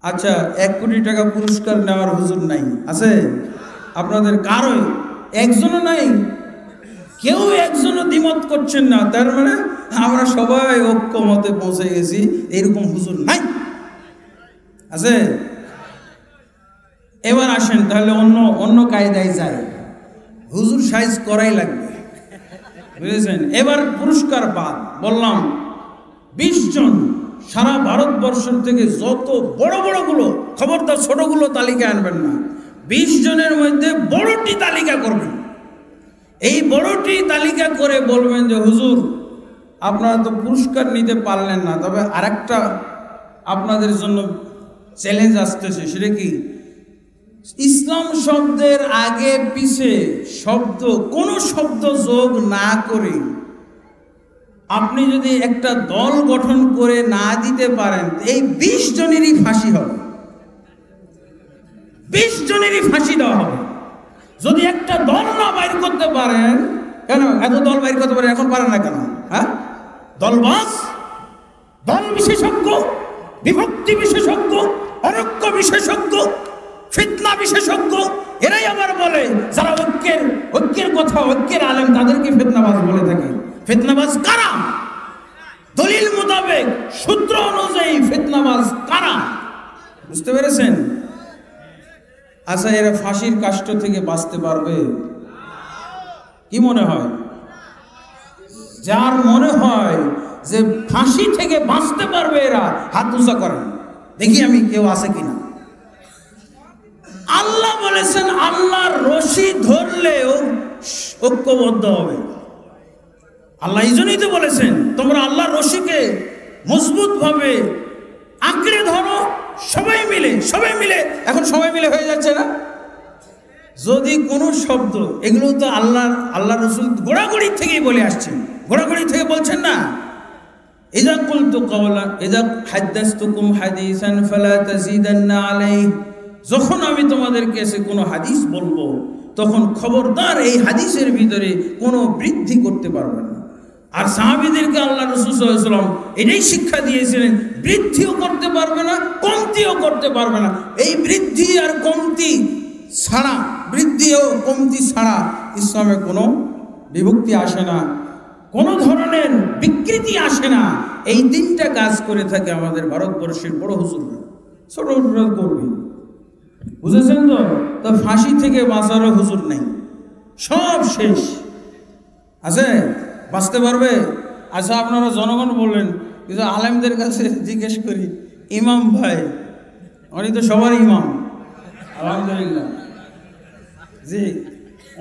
আচ্ছা, 1 কোটি টাকা পুরস্কার নেওয়ার হুজুর নাই, আছে? আপনাদের কারো একজনও নাই, কেউ একজনও দ্বিমত করছেন না, তার মানে আমরা সবাই ঐক্য মতে পৌঁছে গেছি, এরকম হুজুর নাই, আছে? এবার আসেন তাহলে অন্য কায়দায় যাই, হুজুর সাইজ করাই লাগবে, বুঝেছেন? এবার পুরস্কার বাদ বললাম 20 জন, সারা ভারতবর্ষ থেকে যত বড় বড়গুলো, খবরদার ছোটগুলো তালিকা আনবেন না, 20 জনের মধ্যে বড়টি তালিকা করবেন। এই বড়টি তালিকা করে বলবেন যে হুজুর আপনারা তো পুরস্কার নিতে পারলেন না, তবে আরেকটা আপনাদের জন্য চ্যালেঞ্জ আসতেছে। সেটা কি? ইসলাম শব্দের আগে পিছে শব্দ, কোনো শব্দ যোগ না করে আপনি যদি একটা দল গঠন করে না দিতে পারেন, এই 20 জনেরই ফাঁসি হবে, 20 জনেরই ফাঁসি দেওয়া হবে। যদি একটা দল না বাইর করতে পারেন, কেন এত দল বাইর করতে পারেন, এখন পারেন না কেন? হ্যাঁ, দলবাজ, দল বিশেষজ্ঞ, বিভক্তি বিশেষজ্ঞ, অনৈক্য বিশেষজ্ঞ, ফিতনা বিশেষজ্ঞ, এরাই আবার বলে, যারা ঐক্যের কথা, ঐক্যের আলেম, তাদেরকে ফিতনাবাজ বলে থাকে। ফিতনাবাজ কারা? দলিল মোতাবেক, সূত্র অনুযায়ী ফিতনাবাজ কারা? বুঝতে পেরেছেন? আচ্ছা, এরা ফাঁসির কাষ্ট থেকে বাঁচতে পারবে? কি মনে হয়? যার মনে হয় যে ফাঁসি থেকে বাঁচতে পারবে এরা, হাত উঁচা করেন, দেখি আমি কেউ আছে কিনা। আল্লাহ বলেছেন আল্লাহর রশি ধরলেও ঐক্যবদ্ধ হবে। আল্লাহ এই জন্যই তো বলেছেন তোমরা আল্লাহর রশিকে মজবুত ভাবে আঁকড়ে ধরো, সবাই মিলে। এখন সবাই মিলে হয়ে যাচ্ছে না? যদি কোনো শব্দ, এগুলো তো আল্লাহ রসুল গোড়াগড়ি থেকেই বলে আসছেন, গোড়াগড়ি থেকে বলছেন না, ইযা কুলতু কাওলা ইযা হাদাসতুকুম হাদিসান ফালা তাজিদান্না আলাইহি, যখন আমি তোমাদেরকে এসে কোনো হাদিস বলবো তখন খবরদার এই হাদিসের ভিতরে কোনো বৃদ্ধি করতে পারবে না। আর সাহাবীদেরকে আল্লাহ রাসূল সাল্লাল্লাহু আলাইহি ওয়াসাল্লাম এটাই শিক্ষা দিয়েছিলেন, বৃদ্ধিও করতে পারবে না, কমতিও করতে পারবে না। এই বৃদ্ধি আর কমতি ছাড়া, বৃদ্ধি ও কমতি ছাড়া ইসলামে কোনো বিভক্তি আসে না, কোনো ধরনের বিকৃতি আসে না। এই তিনটা কাজ করে থাকে আমাদের ভারতবর্ষের বড় হুজুররা, ছোট হুজুররা করবে, বুঝেছেন তো? তো ফাঁসি থেকে বাঁচারও হুজুর নেই, সব শেষ আছে, বাঁচতে পারবে? আচ্ছা, আপনারা জনগণ বললেন, কিন্তু আলেমদের কাছে জিজ্ঞেস করি, ইমাম ভাই উনি তো সবার ইমাম, আলহামদুলিল্লাহ, জি,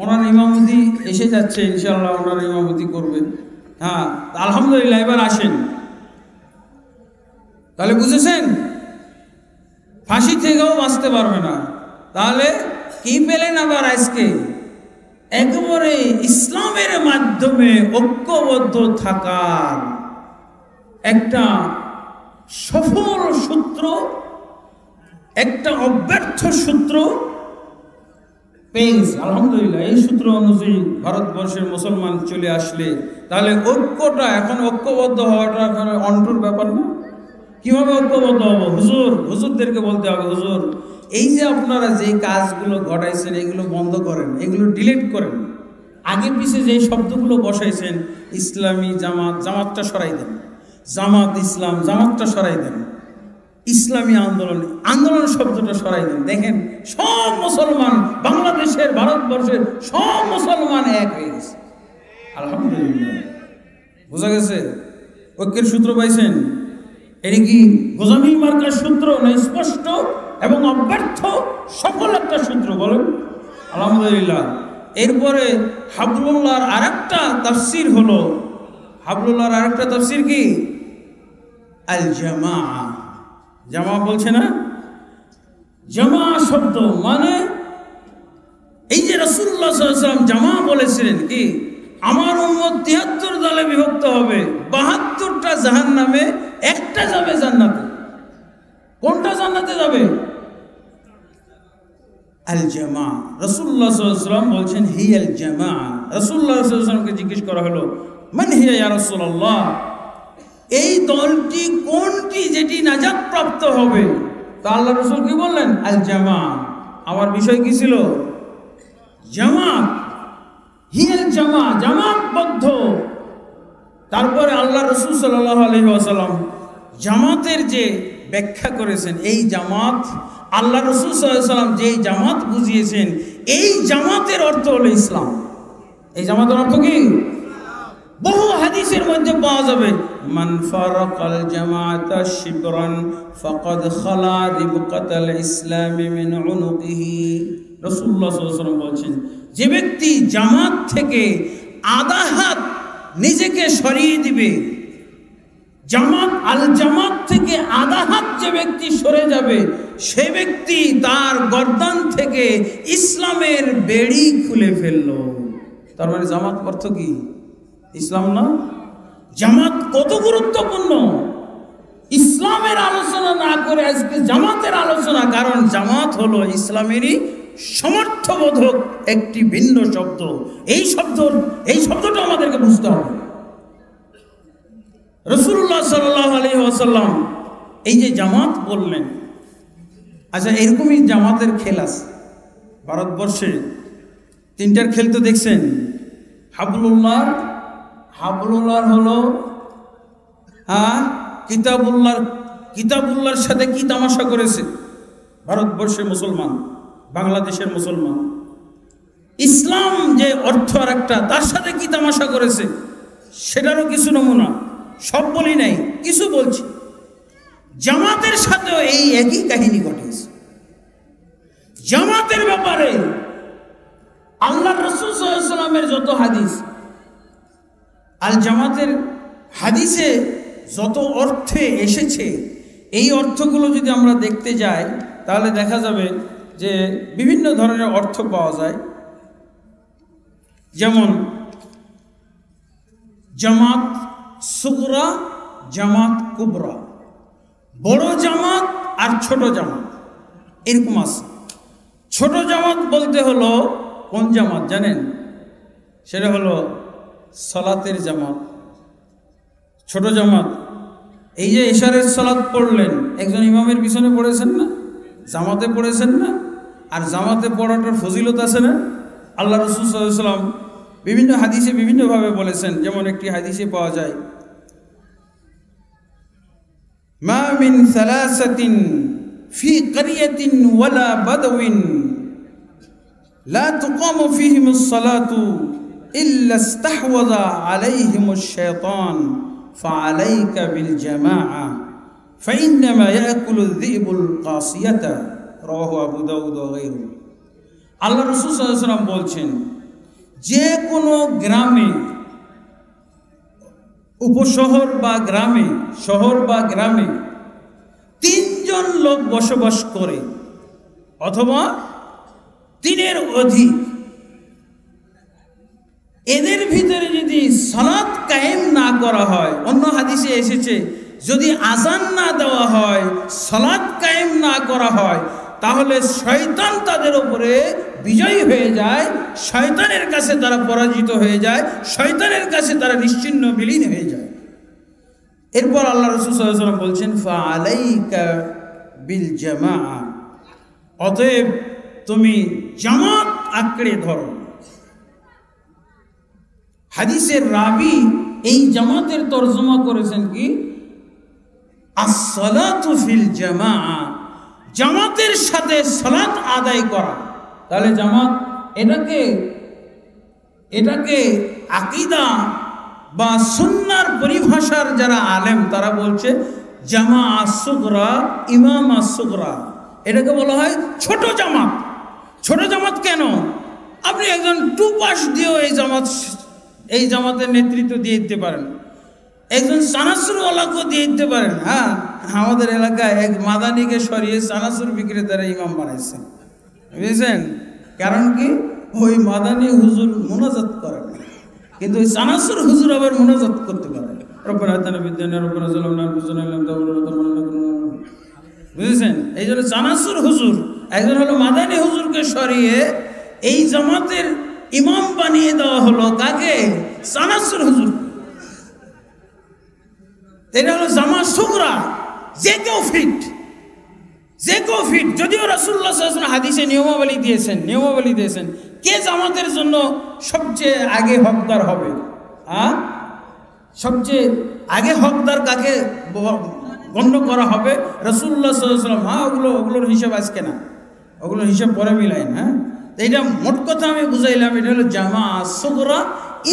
ওনার ইমামতি এসে যাচ্ছে, ইনশাল্লাহ ওনার ইমামতি করবেন। হ্যাঁ, আলহামদুলিল্লাহ, এবার আসেন। তাহলে বুঝেছেন, ফাঁসি থেকেও বাঁচতে পারবে না। তাহলে কি পেলেন আবার আজকে? একেবারে ইসলামের মাধ্যমে ঐক্যবদ্ধ থাকার একটা সফল সূত্র, একটা অব্যর্থ সূত্র পেয়ে গেছে, আলহামদুলিল্লাহ। এই সূত্র অনুযায়ী ভারতবর্ষের মুসলমান চলে আসলে তাহলে ঐক্যটা, এখন ঐক্যবদ্ধ হওয়াটা অন্টুর ব্যাপার না। কিভাবে ঐক্যবদ্ধ হবো? হুজুরদেরকে বলতে হবে, হুজুর এই যে আপনারা যে কাজগুলো ঘটাইছেন এগুলো বন্ধ করেন, এগুলো ডিলিট করেন, আগে পিছে যে শব্দগুলো বসাইছেন, ইসলামী জামাত, জামাতটা সরাই দেন, জামাত ইসলাম, জামাতটা সরাই দেন, ইসলামী আন্দোলন, আন্দোলন শব্দটা সরাই দেন। দেখেন সব মুসলমান, বাংলাদেশের, ভারতবর্ষের সব মুসলমান এক হয়ে গেছে, আলহামদুলিল্লাহ। বোঝা গেছে? ঐক্যের সূত্র পাইছেন? এটা কি গোজামিল মার্কার সূত্র না স্পষ্ট এবং অব্যর্থ সফল একটা সূত্র? বলেন আলহামদুলিল্লাহ। এরপরে হাবলুল্লাহর আরেকটা তাফসীর হলো, হাবলুল্লাহর আরেকটা তাফসীর কি? আল জামা। জামা বলছে না, জামা শব্দ মানে এই যে রাসূলুল্লাহ সাল্লাল্লাহু আলাইহি ওয়াসাল্লাম জামা বলেছিলেন কি, আমার উম্মত ৭৩ দলে বিভক্ত হবে, ৭২টা জাহান্নামে, একটা যাবে জান্নাতে। কোনটা জান্নাতে যাবে? আল জামা। রাসূলুল্লাহ সাল্লাল্লাহু আলাইহি ওয়াসাল্লাম বলছেন হিয়াল জামা। রাসূলুল্লাহ সাল্লাল্লাহু আলাইহি ওয়াসাল্লামকে জিজ্ঞেস করা হলো, মান হিয়া ইয়া রাসূলুল্লাহ, এই দলটি কোনটি যেটি নাজাত প্রাপ্ত হবে? তা আল্লাহ রাসূল কি বললেন? আল জামা। আমার বিষয় কি ছিল? জামাত, হিয়াল জামা, জামাতবদ্ধ। তারপরে আল্লাহ রাসূল সাল্লাল্লাহু আলাইহি ওয়াসাল্লাম জামাতের যে ব্যাখ্যা করেছেন, এই জামাত, আল্লাহ রাসূল সাল্লাল্লাহু আলাইহি ওয়াসাল্লাম যেই জামাত বুঝিয়েছেন, এই জামাতের অর্থ হলো ইসলাম। এই জামাতের অর্থ কি? বহু হাদিসের মধ্যে পাওয়া যাবে, মান ফারাকাল জামাআতা শিবরান ফাকাদ খালা রিবকাতাল ইসলামি মিন উনুকিহি। রাসূলুল্লাহ সাল্লাল্লাহু আলাইহি ওয়াসাল্লাম বলেন, যে ব্যক্তি জামাত থেকে আধা হাত নিজেকে সরিয়ে দিবে, জামাত, আল জামাত থেকে আধা হাত যে ব্যক্তি সরে যাবে, সে ব্যক্তি তার গর্দান থেকে ইসলামের বেড়ি খুলে ফেলল। তার মানে জামাত অর্থ কি? ইসলাম না? জামাত কত গুরুত্বপূর্ণ! ইসলামের আলোচনা না করে আজকে জামাতের আলোচনা, কারণ জামাত হলো ইসলামেরই সমর্থবোধক একটি ভিন্ন শব্দ। এই শব্দটা আমাদেরকে বুঝতে হবে। রাসূলুল্লাহ সাল্লাল্লাহু আলাইহি ওয়াসাল্লাম এই যে জামাত বললেন, আচ্ছা এরকমই জামাতের খেল আছে ভারতবর্ষে। তিনটার খেল তো দেখছেন। হাবলুল্লাহর হলো কিতাবুল্লাহর সাথে কি তামাশা করেছে ভারতবর্ষের মুসলমান, বাংলাদেশের মুসলমান। ইসলাম যে অর্থ আর একটা, তার সাথে কি তামাশা করেছে সেটারও কিছু নমুনা, সব বলি নাই, কিছু বলছি। জামাতের সাথেও এই একই কাহিনী ঘটেছে। জামাতের ব্যাপারে আল্লাহ রাসূল সাল্লাল্লাহু আলাইহি ওয়াসাল্লামের যত হাদিস, আল জামাতের হাদিসে যত অর্থে এসেছে, এই অর্থগুলো যদি আমরা দেখতে যাই তাহলে দেখা যাবে যে বিভিন্ন ধরনের অর্থ পাওয়া যায়। যেমন জামাত সুগরা, জামাত কুবরা, বড় জামাত আর ছোট জামাত, এরকম আছে। ছোট জামাত বলতে হলো কোন জামাত জানেন? সেটা হলো সালাতের জামাত। ছোট জামাত এই যে ইশারের সালাত পড়লেন, একজন ইমামের পিছনে পড়েছেন না, জামাতে পড়েছেন না, আর জামাতে পড়াটার ফজিলত আছে না? আল্লাহ রাসূল সাল্লাল্লাহু আলাইহি ওয়াসাল্লাম বিভিন্ন হাদিসে বিভিন্নভাবে বলেছেন। যেমন একটি হাদিসে পাওয়া যায়, মা মিন সালাসাতিন ফি ক্বরিয়াতিন ওয়ালা বাদওয়িন লা তুকামু ফীহিমুস সালাতু ইল্লা ইস্তাহওয়াযা আলাইহিমুশ শাইতান ফাআলাইকা বিল জামাআ ফাইন্নামা ইয়াকুলু যিবুল কাসিয়াতা, রাওয়াহু আবু দাউদ ওয়া গায়রুহু। আল্লাহ রাসূল সাল্লাল্লাহু আলাইহি ওয়াসাল্লাম বলছেন, যে কোনো গ্রামে, উপশহর বা গ্রামে, শহর বা গ্রামে 3 জন লোক বসবাস করে অথবা 3-এর অধিক, এদের ভিতরে যদি সালাত কায়েম না করা হয়, অন্য হাদিসে এসেছে যদি আজান না দেওয়া হয়, সালাত কায়েম না করা হয়, তাহলে শয়তান তাদের উপরে বিজয়ী হয়ে যায়, শয়তানের কাছে তারা পরাজিত হয়ে যায়, শয়তানের কাছে তারা নিশ্চিহ্ন বিলীন হয়ে যায়। এরপর আল্লাহ রাসূল সাল্লাল্লাহু আলাইহি ওয়াসাল্লাম বলছেন, ফাআলাইকা বিল জামাআ, অতএব তুমি জামাত আঁকড়ে ধরো। হাদিসের রাবি এই জামাতের তরজমা করেছেন কি, as-সালাতু ফিল জামাআ, জামাতের সাথে সালাত আদায় করা। তাহলে জামাত এটাকে আকীদা বা সুন্নাহর পরিভাষার যারা আলেম তারা বলছে জামাআ সুগরা, ইমামা সুগরা, এটাকে বলা হয় ছোট জামাত। ছোট জামাত কেন? আপনি একজন 2 পাস দিয়েও এই জামাতের নেতৃত্ব দিয়ে দিতে পারেন, একজন চানাচুরওয়ালাকেও দিয়ে দিতে পারেন। হ্যাঁ, আমাদের এলাকায় এক মাদানিকে সরিয়ে চানাচুর বিক্রেতারা ইমাম বানাইছে, বুঝেছেন? কারণ কি, ওই মাদানি হুজুর মুনাজাত করেন, কিন্তু ওই চানাচুর হুজুর আবার মুনাজাত করতে পারে। বুঝেছেন? এই জন্য চানাচুর হুজুর, একজন হলো মাদানি হুজুরকে সরিয়ে এই জামাতের ইমাম বানিয়ে দেওয়া হলো কাকে? চানাচুর হুজুর। এটা হলো জামা সুগরা, যে কেউ ফিট, যে কেউ ফিট। যদিও রাসূলুল্লাহ সাল্লাল্লাহু আলাইহি ওয়াসাল্লাম হাদিসে নিয়মাবলী দিয়েছেন কে জামাতের জন্য সবচেয়ে আগে হকদার হবে। সবচেয়ে আগে হকদার কাকে গণ্য করা হবে? রাসূলুল্লাহ সাল্লাল্লাহু আলাইহি ওয়াসাল্লাম। ওগুলোর হিসাব আজকে না, ওগুলোর হিসাব পরে মিলাইন। এইটা মোট কথা আমি বুঝাইলাম, এটা হলো জামা সুগরা,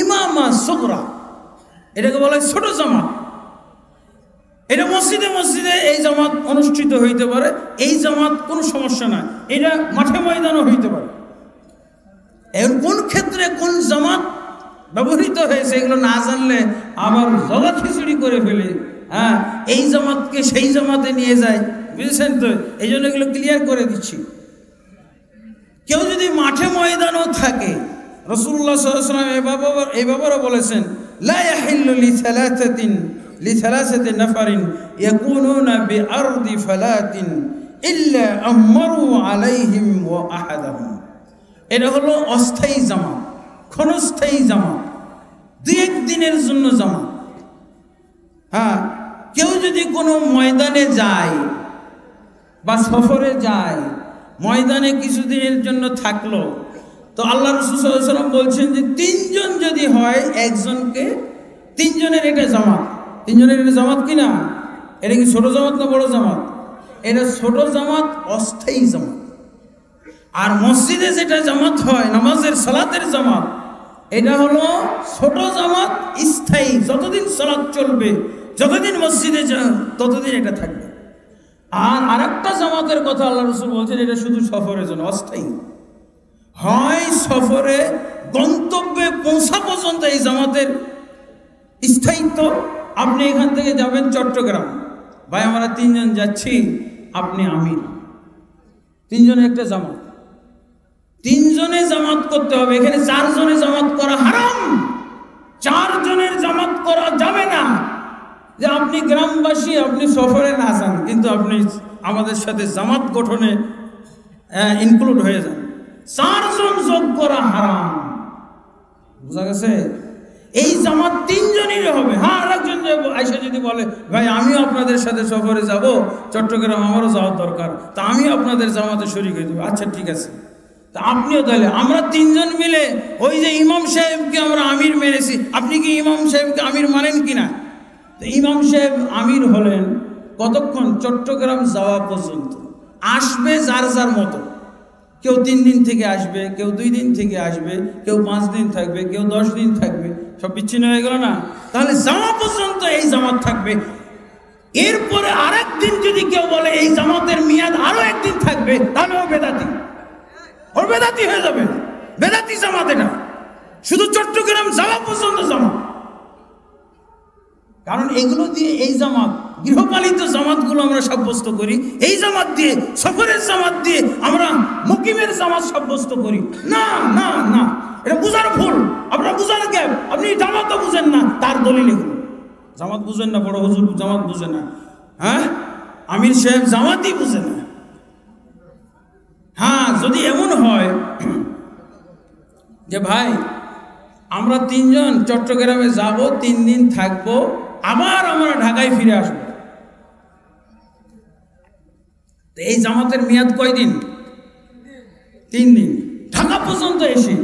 ইমামা সুগরা, এটাকে বলা হয় ছোট জামাত। এটা মসজিদে মসজিদে এই জামাত অনুষ্ঠিত হইতে পারে, এই জামাত কোনো সমস্যা নাই, এটা মাঠে ময়দানও হইতে পারে। এখন কোন ক্ষেত্রে কোন জামাত ব্যবহৃত হয়েছে এগুলো না জানলে আবার জগা খিচুড়ি করে ফেলে, এই জামাতকে সেই জামাতে নিয়ে যায়, বুঝেছেন তো? এই জন্য এগুলো ক্লিয়ার করে দিচ্ছি। কেউ যদি মাঠে ময়দানও থাকে, রাসূলুল্লাহ সাল্লাল্লাহু আলাইহি ওয়াসাল্লাম এই ব্যাপারে বলেছেন, লা ইয়াহিল্লু লিসালাসাতি নাফারিন ইয়াকুনুনা বিআরদি ফালাতিন ইল্লা আমারু আলাইহিম ওয়া আহাদাহুম। এটা হলো অস্থায়ী জামাত, ক্ষণস্থায়ী জামাত, 2-1 দিনের জন্য জামাত। কেউ যদি কোনো ময়দানে যায় বা সফরে যায়, ময়দানে কিছুদিনের জন্য থাকলো, তো আল্লাহ রাসূল সাল্লাল্লাহু আলাইহি ওয়াসাল্লাম বলছেন যে 3 জন যদি হয়, একজনকে 3 জনের এটা জামাত। 3 জনের এটা জামাত কিনা? এটা কি ছোট জামাত না বড় জামাত? এটা ছোট জামাত, অস্থায়ী জামাত। আর মসজিদে যেটা জামাত হয়, নামাজের সালাতের জামাত, এটা হলো ছোট জামাত, স্থায়ী, যতদিন সালাত চলবে, যতদিন মসজিদে ততদিন এটা থাকবে। আর আরেকটা জামাতের কথা আল্লাহ রাসূল বলছেন, এটা শুধু সফরের জন্য, অস্থায়ী। হয় সফরে গন্তব্যে পৌঁছা পর্যন্ত এই জামাতের স্থায়িত্ব। আপনি এখান থেকে যাবেন চট্টগ্রাম, ভাই আমরা 3 জন যাচ্ছি, আপনি আমির, 3 জনের একটা জামাত, 3 জনে জামাত করতে হবে। এখানে 4 জনে জামাত করা হারাম, 4 জনের জামাত করা যাবে না। যে আপনি গ্রামবাসী, আপনি সফরে না যান, কিন্তু আপনি আমাদের সাথে জামাত গঠনে ইনক্লুড হয়ে যান, 4 জন যোগ করা হারাম। বুঝা গেছে? এই জামাত 3 জনেরই হবে। আরেকজন আইসা যদি বলে, ভাই আমিও আপনাদের সাথে সফরে যাব, চট্টগ্রাম আমারও যাওয়ার দরকার, তা আমি আপনাদের জামাতে শরীক হয়ে যাবো, আচ্ছা ঠিক আছে, তা আপনিও তাহলে আমরা তিনজন মিলে ওই যে ইমাম সাহেবকে আমরা আমির মেনেছি, আপনি কি ইমাম সাহেবকে আমির মানেন কিনা? তো ইমাম সাহেব আমির হলেন কতক্ষণ? চট্টগ্রাম যাওয়া পর্যন্ত। আসবে যার যার মতো, কেউ 3 দিন থেকে আসবে, কেউ 2 দিন থেকে আসবে, কেউ 5 দিন থাকবে, কেউ 10 দিন থাকবে, সব বিচ্ছিন্ন হয়ে গেল না? তাহলে যাওয়া পর্যন্ত এই জামাত থাকবে। এরপরে আরেক দিন যদি কেউ বলে এই জামাতের মেয়াদ আরো একদিন থাকবে, তাহলে ও বেদাতি, ওর বেদাতি হয়ে যাবে। বেদাতি জামাত এটা, শুধু চট্টগ্রাম যাওয়া পর্যন্ত জামাত। কারণ এগুলো দিয়ে এই জামাত, গৃহপালিত জামাতগুলো আমরা সাব্যস্ত করি, এই জামাত দিয়ে, সফরের জামাত দিয়ে আমরা মুকিমের জামাত সাব্যস্ত করি। না না না, এটা বুঝার ভুল, আপনারা বুঝার গ্যাপ। আপনি জামাতও বুঝেন না, তার দলিল এগুলো। জামাত বুঝেন না, বড় হুজুর জামাত বুঝে না, হ্যাঁ, আমির সাহেব জামাতই বুঝে না। হ্যাঁ, যদি এমন হয় যে ভাই আমরা 3 জন চট্টগ্রামে যাব, 3 দিন থাকবো, আবার আমরা ঢাকায় ফিরে আসবো, এই জামাতের মেয়াদ কয়দিন? 3 দিন। ঢাকা পর্যন্ত এসে,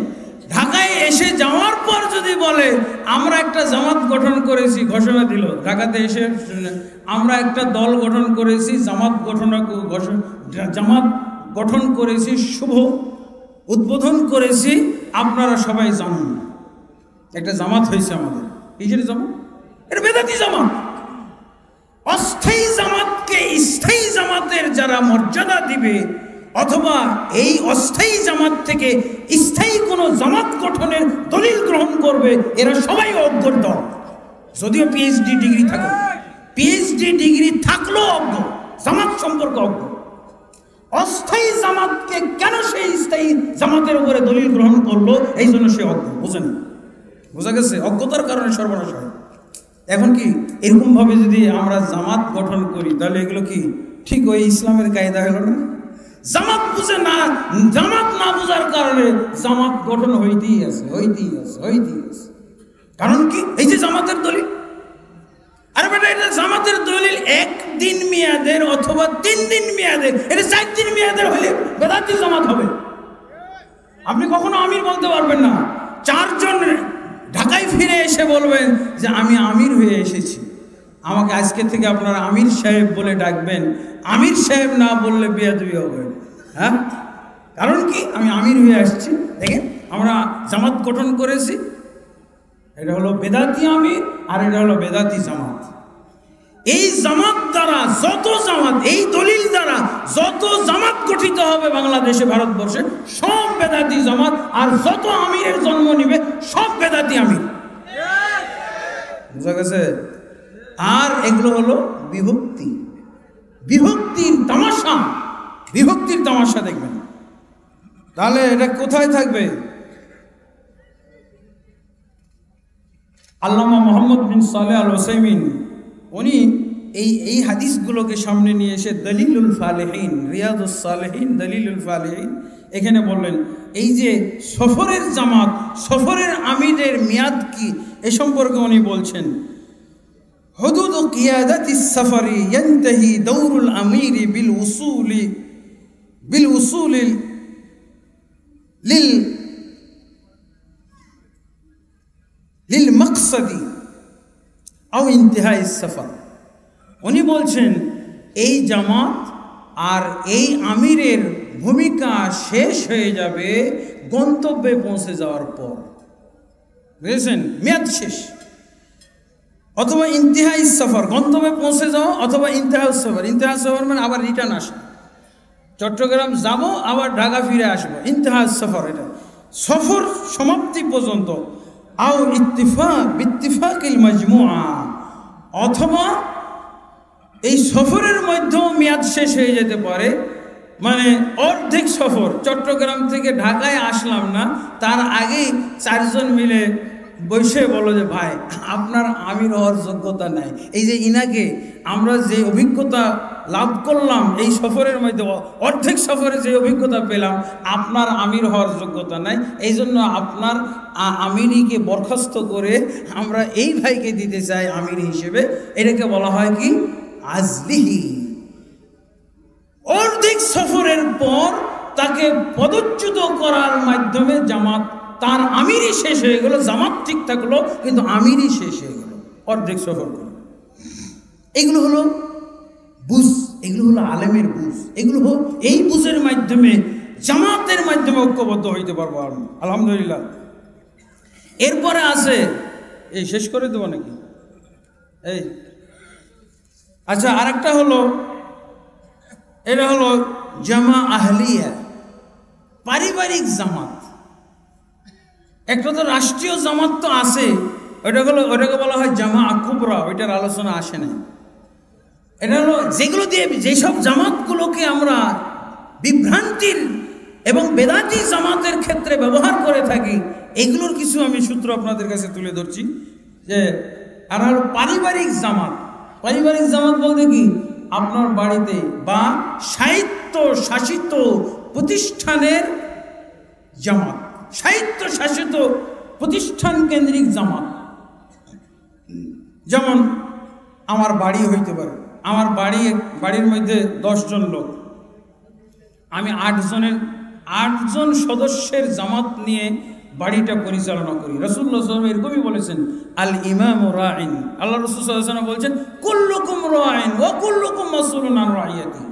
ঢাকায় এসে যাওয়ার পর যদি বলে আমরা একটা জামাত গঠন করেছি, ঘোষণা দিল ঢাকাতে এসে, আমরা একটা দল গঠন করেছি, জামাত গঠন করেছি, শুভ উদ্বোধন করেছি, আপনারা সবাই জানুন, একটা জামাত হয়েছে আমাদের। কিসের জামাত? এটা বেদাতি জামাত। অস্থায়ী জামাতকে স্থায়ী জামাতের যারা মর্যাদা দিবে, অথবা এই অস্থায়ী জামাত থেকে স্থায়ী কোনো জামাত গঠনের দলিল গ্রহণ করবে, এরা সবাই অজ্ঞর দল। যদিও পিএইচডি ডিগ্রি থাকে, পিএইচডি ডিগ্রি থাকলেও অজ্ঞ, জামাত সম্পর্কে অজ্ঞ। অস্থায়ী জামাতকে কেন সেই স্থায়ী জামাতের উপরে দলিল গ্রহণ করলো, এই জন্য সে অজ্ঞ। বুঝেন? বোঝা গেছে? অজ্ঞতার কারণে সর্বনাশ হয়। এখন কি এরকমভাবে যদি আমরা জামাত গঠন করি, তাহলে এগুলো কি ঠিক ওই ইসলামের কায়দা হলো না? জামাত বুঝে না, জামাত না বুঝার কারণে জামাত গঠন হইতেই আছে। কারণ কি? এই যে জামাতের দলিল, আরে বেটা এটা জামাতের দলিল 1 দিন মেয়াদের অথবা 3 দিন মেয়াদের, এটা 4 দিন মেয়াদের হলে বেদাতি জামাত হবে। আপনি কখনো আমির বলতে পারবেন না। 4 জন ঢাকায় ফিরে এসে বলবেন যে আমি আমির হয়ে এসেছি, আমাকে আজকে থেকে আপনারা আমির সাহেব বলে ডাকবেন। আমির সাহেব না বললে বেয়াদবি হবে। হ্যাঁ, কারণ কি? আমি আমির হয়ে আসছি, দেখেন আমরা জামাত গঠন করেছি। এটা হলো বেদাতি আমির, আর এটা হলো বেদাতি জামাত। এই জামাত দ্বারা যত জামাত, এই দলিল দ্বারা যত জামাত গঠিত হবে বাংলাদেশে, ভারতবর্ষে, সব বেদাতি জামাত। আর যত আমিরের জন্ম নিবে সব বেদাতি আমির। বুঝা গেছে? আর এগুলো হলো বিভক্তি, বিভক্তির তামাশা, বিভক্তির তামাশা দেখবেন। তাহলে এটা কোথায় থাকবে? আল্লামা মোহাম্মদ বিন সালেহ আল ওসাইমিন উনি এই হাদিসগুলোকে সামনে নিয়ে এসে দলিলুল ফালিহিন, রিয়াদুস সালেহিন, দলিলুল ফালিহিন, এখানে বললেন এই যে সফরের জামাত, সফরের আমিরের মেয়াদ কি, এ সম্পর্কে উনি বলছেন হুদুদ কিয়াদাতিস সফরি ইয়ানতাহি দৌরুল আমিরি বিল উসুলি লিল মাকসাদি আও ইন্তিহাই সফর। উনি বলছেন এই জামাত আর এই আমিরের ভূমিকা শেষ হয়ে যাবে গন্তব্যে পৌঁছে যাওয়ার পর। বুঝেছেন? মেয়াদ শেষ, অথবা ইন্তিহাই সফর, গন্তব্যে পৌঁছে যাওয়া, অথবা ইন্তিহাস সফর। ইন্তিহাস সফর মানে আবার রিটার্ন আসা, চট্টগ্রাম যাব আবার ঢাকা ফিরে আসবো, ইন্তিহাস সফর। এটা সফর সমাপ্তি পর্যন্ত। আও ইত্তিফাকিল মাজমুআ, অথবা এই সফরের মধ্যেও মেয়াদ শেষ হয়ে যেতে পারে। মানে অর্ধেক সফর, চট্টগ্রাম থেকে ঢাকায় আসলাম না, তার আগেই 4 জন মিলে বসে বলো যে ভাই আপনার আমির হওয়ার যোগ্যতা নাই। এই যে ইনাকে আমরা যে অভিজ্ঞতা লাভ করলাম এই সফরের মধ্যে, অর্ধেক সফরে যে অভিজ্ঞতা পেলাম, আপনার আমির হওয়ার যোগ্যতা নাই, এই জন্য আপনার আমিরিকে বরখাস্ত করে আমরা এই ভাইকে দিতে চাই আমির হিসেবে। এটাকে বলা হয় কি? আজলিহি। অর্ধেক সফরের পর তাকে পদচ্যুত করার মাধ্যমে জামাত, তার আমিরই শেষ হয়ে গেল। জামাত ঠিক থাকলো কিন্তু আমিরই শেষ হয়ে গেল, অর্ধেক সফর করল। এগুলো হলো বুঝ, এগুলো হলো আলেমের বুঝ। এগুলো এই বুঝের মাধ্যমে, জামাতের মাধ্যমে ঐক্যবদ্ধ হইতে পারবো আলহামদুলিল্লাহ। এরপরে আছে, এই শেষ করে দেবো নাকি? এই আচ্ছা, আরেকটা হলো, এটা হলো জামা আহলিয়া, পারিবারিক জামাত। একটা তো রাষ্ট্রীয় জামাত তো আছে, ওটাকে বলা হয় জামা কুবরা, ওইটার আলোচনা আসে না। এটা হলো যেগুলো দিয়ে, যেসব জামাতগুলোকে আমরা বিভ্রান্তির এবং বেদাতি জামাতের ক্ষেত্রে ব্যবহার করে থাকি, এগুলোর কিছু আমি সূত্র আপনাদের কাছে তুলে ধরছি। যে আর হলো পারিবারিক জামাত। পারিবারিক জামাত বলতে কি, আপনার বাড়িতে বা সাহিত্য শাসিত প্রতিষ্ঠানের জামাত, সাহিত্য শাসিত প্রতিষ্ঠান কেন্দ্রিক জামাত। যেমন আমার বাড়ি হইতে পারে, আমার বাড়ির মধ্যে 10 জন লোক, আমি 8 জন সদস্যের জামাত নিয়ে বাড়িটা পরিচালনা করি। রাসূলুল্লাহ সাল্লাল্লাহু আলাইহি ওয়াসাল্লাম এরকমই বলেছেন, আল ইমামু রাঈন। আল্লাহ রাসূল সাল্লাল্লাহু আলাইহি ওয়াসাল্লাম বলেছেন, কুল্লুকুম রাঈন ওয়া কুল্লুকুম মাসউলুন আন রাইয়াতি।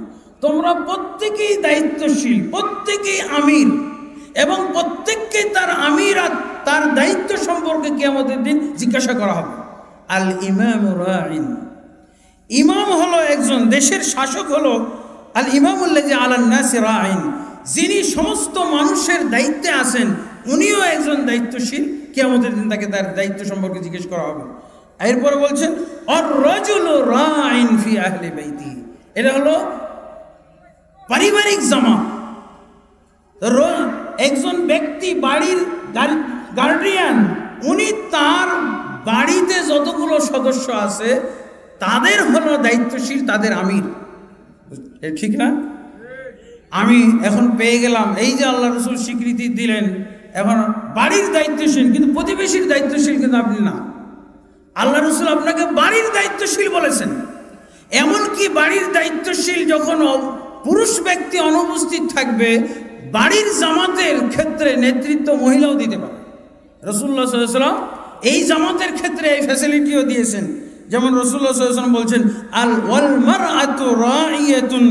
তোমরা প্রত্যেকেই দায়িত্বশীল, প্রত্যেকেই আমির, এবং প্রত্যেককে তার আমির আর তার দায়িত্ব সম্পর্কে কিয়ামতের দিন জিজ্ঞাসা করা হবে। আল ইমামু রাঈন, ইমাম হলো একজন দেশের শাসক, হলো আল ইমামুল্লাযী আলান নাসি রাঈন, যিনি সমস্ত মানুষের দায়িত্বে আছেন, উনিও একজন দায়িত্বশীল। কিয়ামতের দিন তাকে তার দায়িত্ব সম্পর্কে জিজ্ঞেস করা হবে। এরপরে বলছেন আর রাজুলু রাঈন ফি আহলি বাইতি, এটা হলো পারিবারিক জামাত। একজন ব্যক্তি বাড়ির গার্ডিয়ান, উনি তার বাড়িতে যতগুলো সদস্য আছে তাদের হলো দায়িত্বশীল, তাদের আমির। ঠিক না? আমি এখন পেয়ে গেলাম, এই যে আল্লাহ রাসূল স্বীকৃতি দিলেন, এখন বাড়ির দায়িত্বশীল, কিন্তু প্রতিবেশীর দায়িত্বশীল কিন্তু আপনি না। আল্লাহ রাসূল আপনাকে বাড়ির দায়িত্বশীল বলেছেন। এমনকি বাড়ির দায়িত্বশীল যখন পুরুষ ব্যক্তি অনুপস্থিত থাকবে, বাড়ির জামাতের ক্ষেত্রে নেতৃত্ব মহিলাও দিতে পারে। রাসূলুল্লাহ সাল্লাল্লাহু আলাইহি ওয়াসাল্লাম এই জামাতের ক্ষেত্রে এই ফ্যাসিলিটিও দিয়েছেন। যেমন রাসূলুল্লাহ সাল্লাল্লাহু আলাইহি ওয়াসাল্লাম বলছেন, আল ওয়াল মারআতু রাইয়াতুন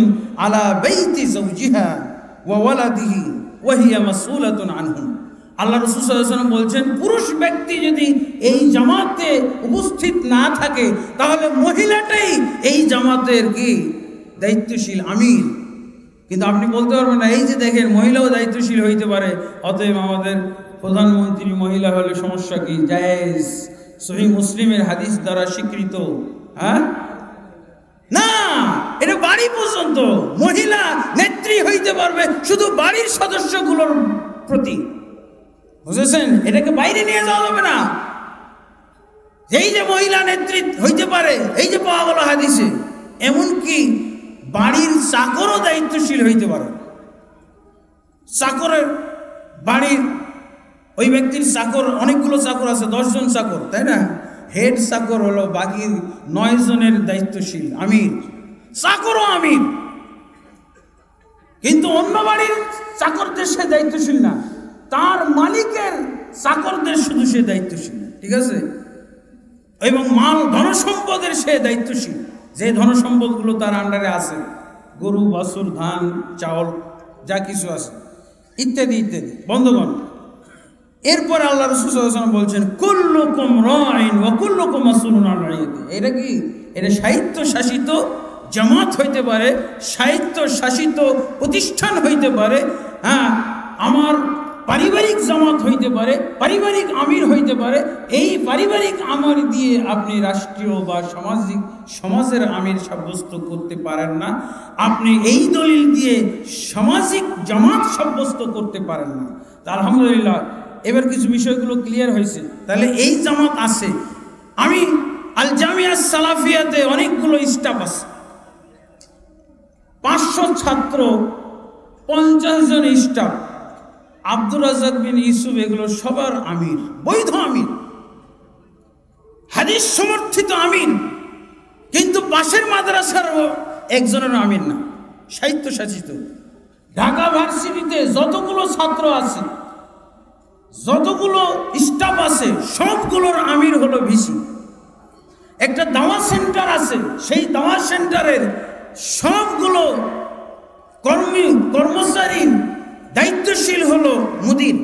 আলা বাইতি যাওজিহা ওয়া ওয়ালাদিহি ওয়া হিয়া মাসউলাতুন আনহু। আল্লাহ রাসূল সাল্লাল্লাহু আলাইহি ওয়াসাল্লাম বলছেন, পুরুষ ব্যক্তি যদি এই জামাতে উপস্থিত না থাকে, তাহলে মহিলাটাই এই জামাতের কি দায়িত্বশীল, আমির। কিন্তু আপনি বলতে পারবেন না, এই যে দেখেন মহিলাও দায়িত্বশীল হইতে পারে, অতএব আমাদের প্রধানমন্ত্রী মহিলা হলে সমস্যা কি? জায়েজ, সহিহ মুসলিমের হাদিস দ্বারা স্বীকৃত। হ্যাঁ না, এটা বাড়ি পর্যন্ত মহিলা নেত্রী হইতে পারবে শুধু বাড়ির সদস্যগুলোর প্রতি, বুঝেছেন? এটাকে বাইরে নিয়ে যাওয়া যাবে না। এই যে মহিলা নেত্রী হইতে পারে, এই যে পাওয়া গেল হাদিসে, এমনকি বাড়ির চাকরও দায়িত্বশীল হইতে পারে। চাকরের বাড়ির ওই ব্যক্তির চাকর, অনেকগুলো চাকর আছে, 10 জন চাকর, তাই না? হেড চাকর হলো বাকি 9 জনের দায়িত্বশীল, আমির। চাকরও আমির, কিন্তু অন্য বাড়ির চাকরদের সে দায়িত্বশীল না, তার মালিকের চাকরদের শুধু সে দায়িত্বশীল, ঠিক আছে? এবং মাল ধনসম্পদের সে দায়িত্বশীল, যে ধনসম্পদগুলো তার আন্ডারে আছে, গরু, বাছুর, ধান, চাউল, যা কিছু আছে, ইত্যাদি ইত্যাদি। বন্ধুগণ, এরপর আল্লাহ রাসূল সাল্লাল্লাহু আলাইহি ওয়াসাল্লাম বলছেন, কুল্লুকুম রাঈন ওয়া কুল্লুকুম মাসউলুন আন রাইয়াতি। এটা কি? এটা সাহিত্য শাসিত জামাত হইতে পারে, সাহিত্য শাসিত প্রতিষ্ঠান হইতে পারে, হ্যাঁ, আমার পারিবারিক জামাত হইতে পারে, পারিবারিক আমির হইতে পারে। এই পারিবারিক আমির দিয়ে আপনি রাষ্ট্রীয় বা সমাজের আমির সাব্যস্ত করতে পারেন না। আপনি এই দলিল দিয়ে সামাজিক জামাত সাব্যস্ত করতে পারেন না। তা আলহামদুলিল্লাহ, এবার কিছু বিষয়গুলো ক্লিয়ার হয়েছে। তাহলে এই জামাত আছে। আমি আল জামিয়া সালাফিয়াতে অনেকগুলো স্টাফ আছে, 500 ছাত্র, 50 জন স্টাফ, আব্দুর রাজ্জাক বিন ইউসুফ, এগুলো সবার আমির, বৈধ আমির, হাদিস সমর্থিত আমির। কিন্তু পাশের মাদ্রাসার একজনের আমির না, সাহিত্য শাসিত। ঢাকা ভার্সিটিতে যতগুলো ছাত্র আছে, যতগুলো স্টাফ আছে, সবগুলোর আমির হলো ভিসি। একটা দাওয়া সেন্টার আছে, সেই দাওয়া সেন্টারের সবগুলো কর্মচারী দায়িত্বশীল হলো মুদির।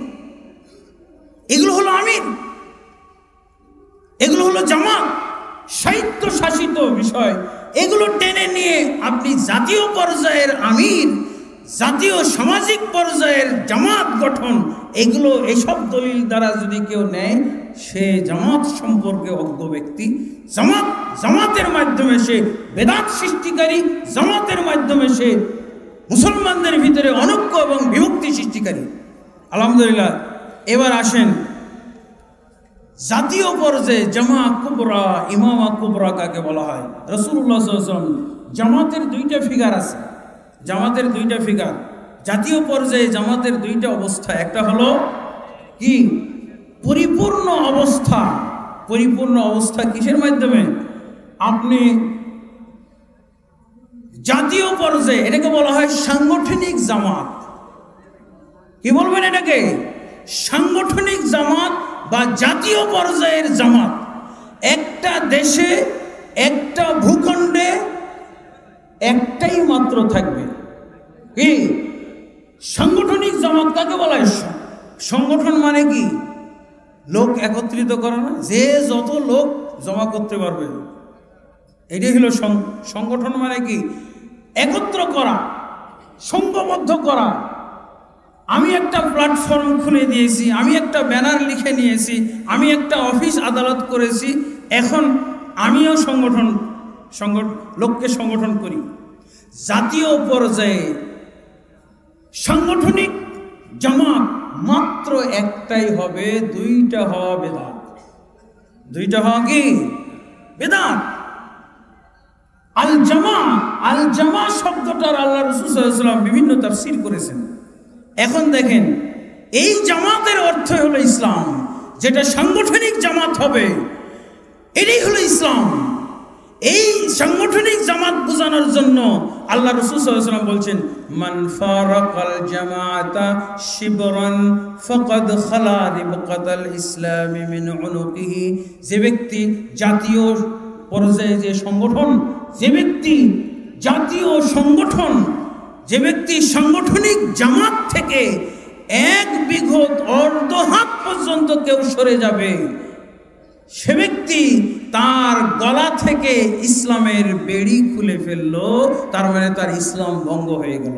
এগুলো হলো আমির, এগুলো হলো জামাত, স্বায়ত্তশাসিত বিষয়। এগুলো টেনে নিয়ে আপনি জাতীয় পর্যায়ের আমির, জাতীয় সামাজিক পর্যায়ের জামাত গঠন, এগুলো এসব দলিল দ্বারা যদি কেউ নেয়, সে জামাত সম্পর্কে অজ্ঞ ব্যক্তি। জামাতের মাধ্যমে সে বেদাত সৃষ্টিকারী, জামাতের মাধ্যমে সে মুসলমানদের ভিতরে অনৈক্য এবং বিভক্তি সৃষ্টিকারী। আলহামদুলিল্লাহ। এবার আসেন জাতীয় পর্যায়ে জামা কুবরা, ইমামা কুবরা কাকে বলা হয়? রাসূলুল্লাহ সাল্লাল্লাহু আলাইহি ওয়াসাল্লাম, জামাতের দুইটা ফিগার আছে, জামাতের দুইটা ফিগার। জাতীয় পর্যায়ে জামাতের দুইটা অবস্থা। একটা হলো কি? পরিপূর্ণ অবস্থা। পরিপূর্ণ অবস্থা কিসের মাধ্যমে? আপনি জাতীয় পর্যায়ে, এটাকে বলা হয় সাংগঠনিক জামাত। কি বলবেন এটাকে? সাংগঠনিক জামাত বা জাতীয় পর্যায়ের জামাত। একটা দেশে, একটা ভূখণ্ডে একটাই মাত্র থাকবে। কি সাংগঠনিক জামাত কাকে বলা হয়? সংগঠন মানে কি? লোক একত্রিত করা না, যে যত লোক জমা করতে পারবে, এটাই হলো সংগঠন। মানে কি? একত্র করা, সংঘবদ্ধ করা। আমি একটা প্ল্যাটফর্ম খুলে দিয়েছি, আমি একটা ব্যানার লিখে নিয়েছি, আমি একটা অফিস আদালত করেছি, এখন আমিও লোককে সংগঠন করি। জাতীয় পর্যায়ে সাংগঠনিক জামাত মাত্র একটাই হবে, দুইটা হওয়া বেদাত। দুইটা হওয়া কি? বেদাত। আল জামা শব্দটার আল্লাহ রাসূল সাল্লাল্লাহু আলাইহি ওয়াসাল্লাম বিভিন্ন তাফসীর করেছেন। এখন দেখেন, এই জামাতের অর্থ হলো ইসলাম। যেটা সাংগঠনিক জামাত হবে, এটাই হলো ইসলাম। এই সাংগঠনিক জামাত বোঝানোর জন্য আল্লাহ রাসূল সাল্লাল্লাহু আলাইহি ওয়াসাল্লাম বলছেন, মান ফারাকাল জামাআতা শিবরান ফাকাদ খালা রিবকাতাল ইসলামি মিন উনুকিহি। যে ব্যক্তি জাতীয় পর্যায়ে যে সংগঠন, যে ব্যক্তি জাতীয় সংগঠন, যে ব্যক্তি সাংগঠনিক জামাত থেকে এক বিঘত অর্ধ হাত পর্যন্ত কেউ সরে যাবে, সে ব্যক্তি তার গলা থেকে ইসলামের বেড়ি খুলে ফেললো। তার মানে তার ইসলাম ভঙ্গ হয়ে গেল।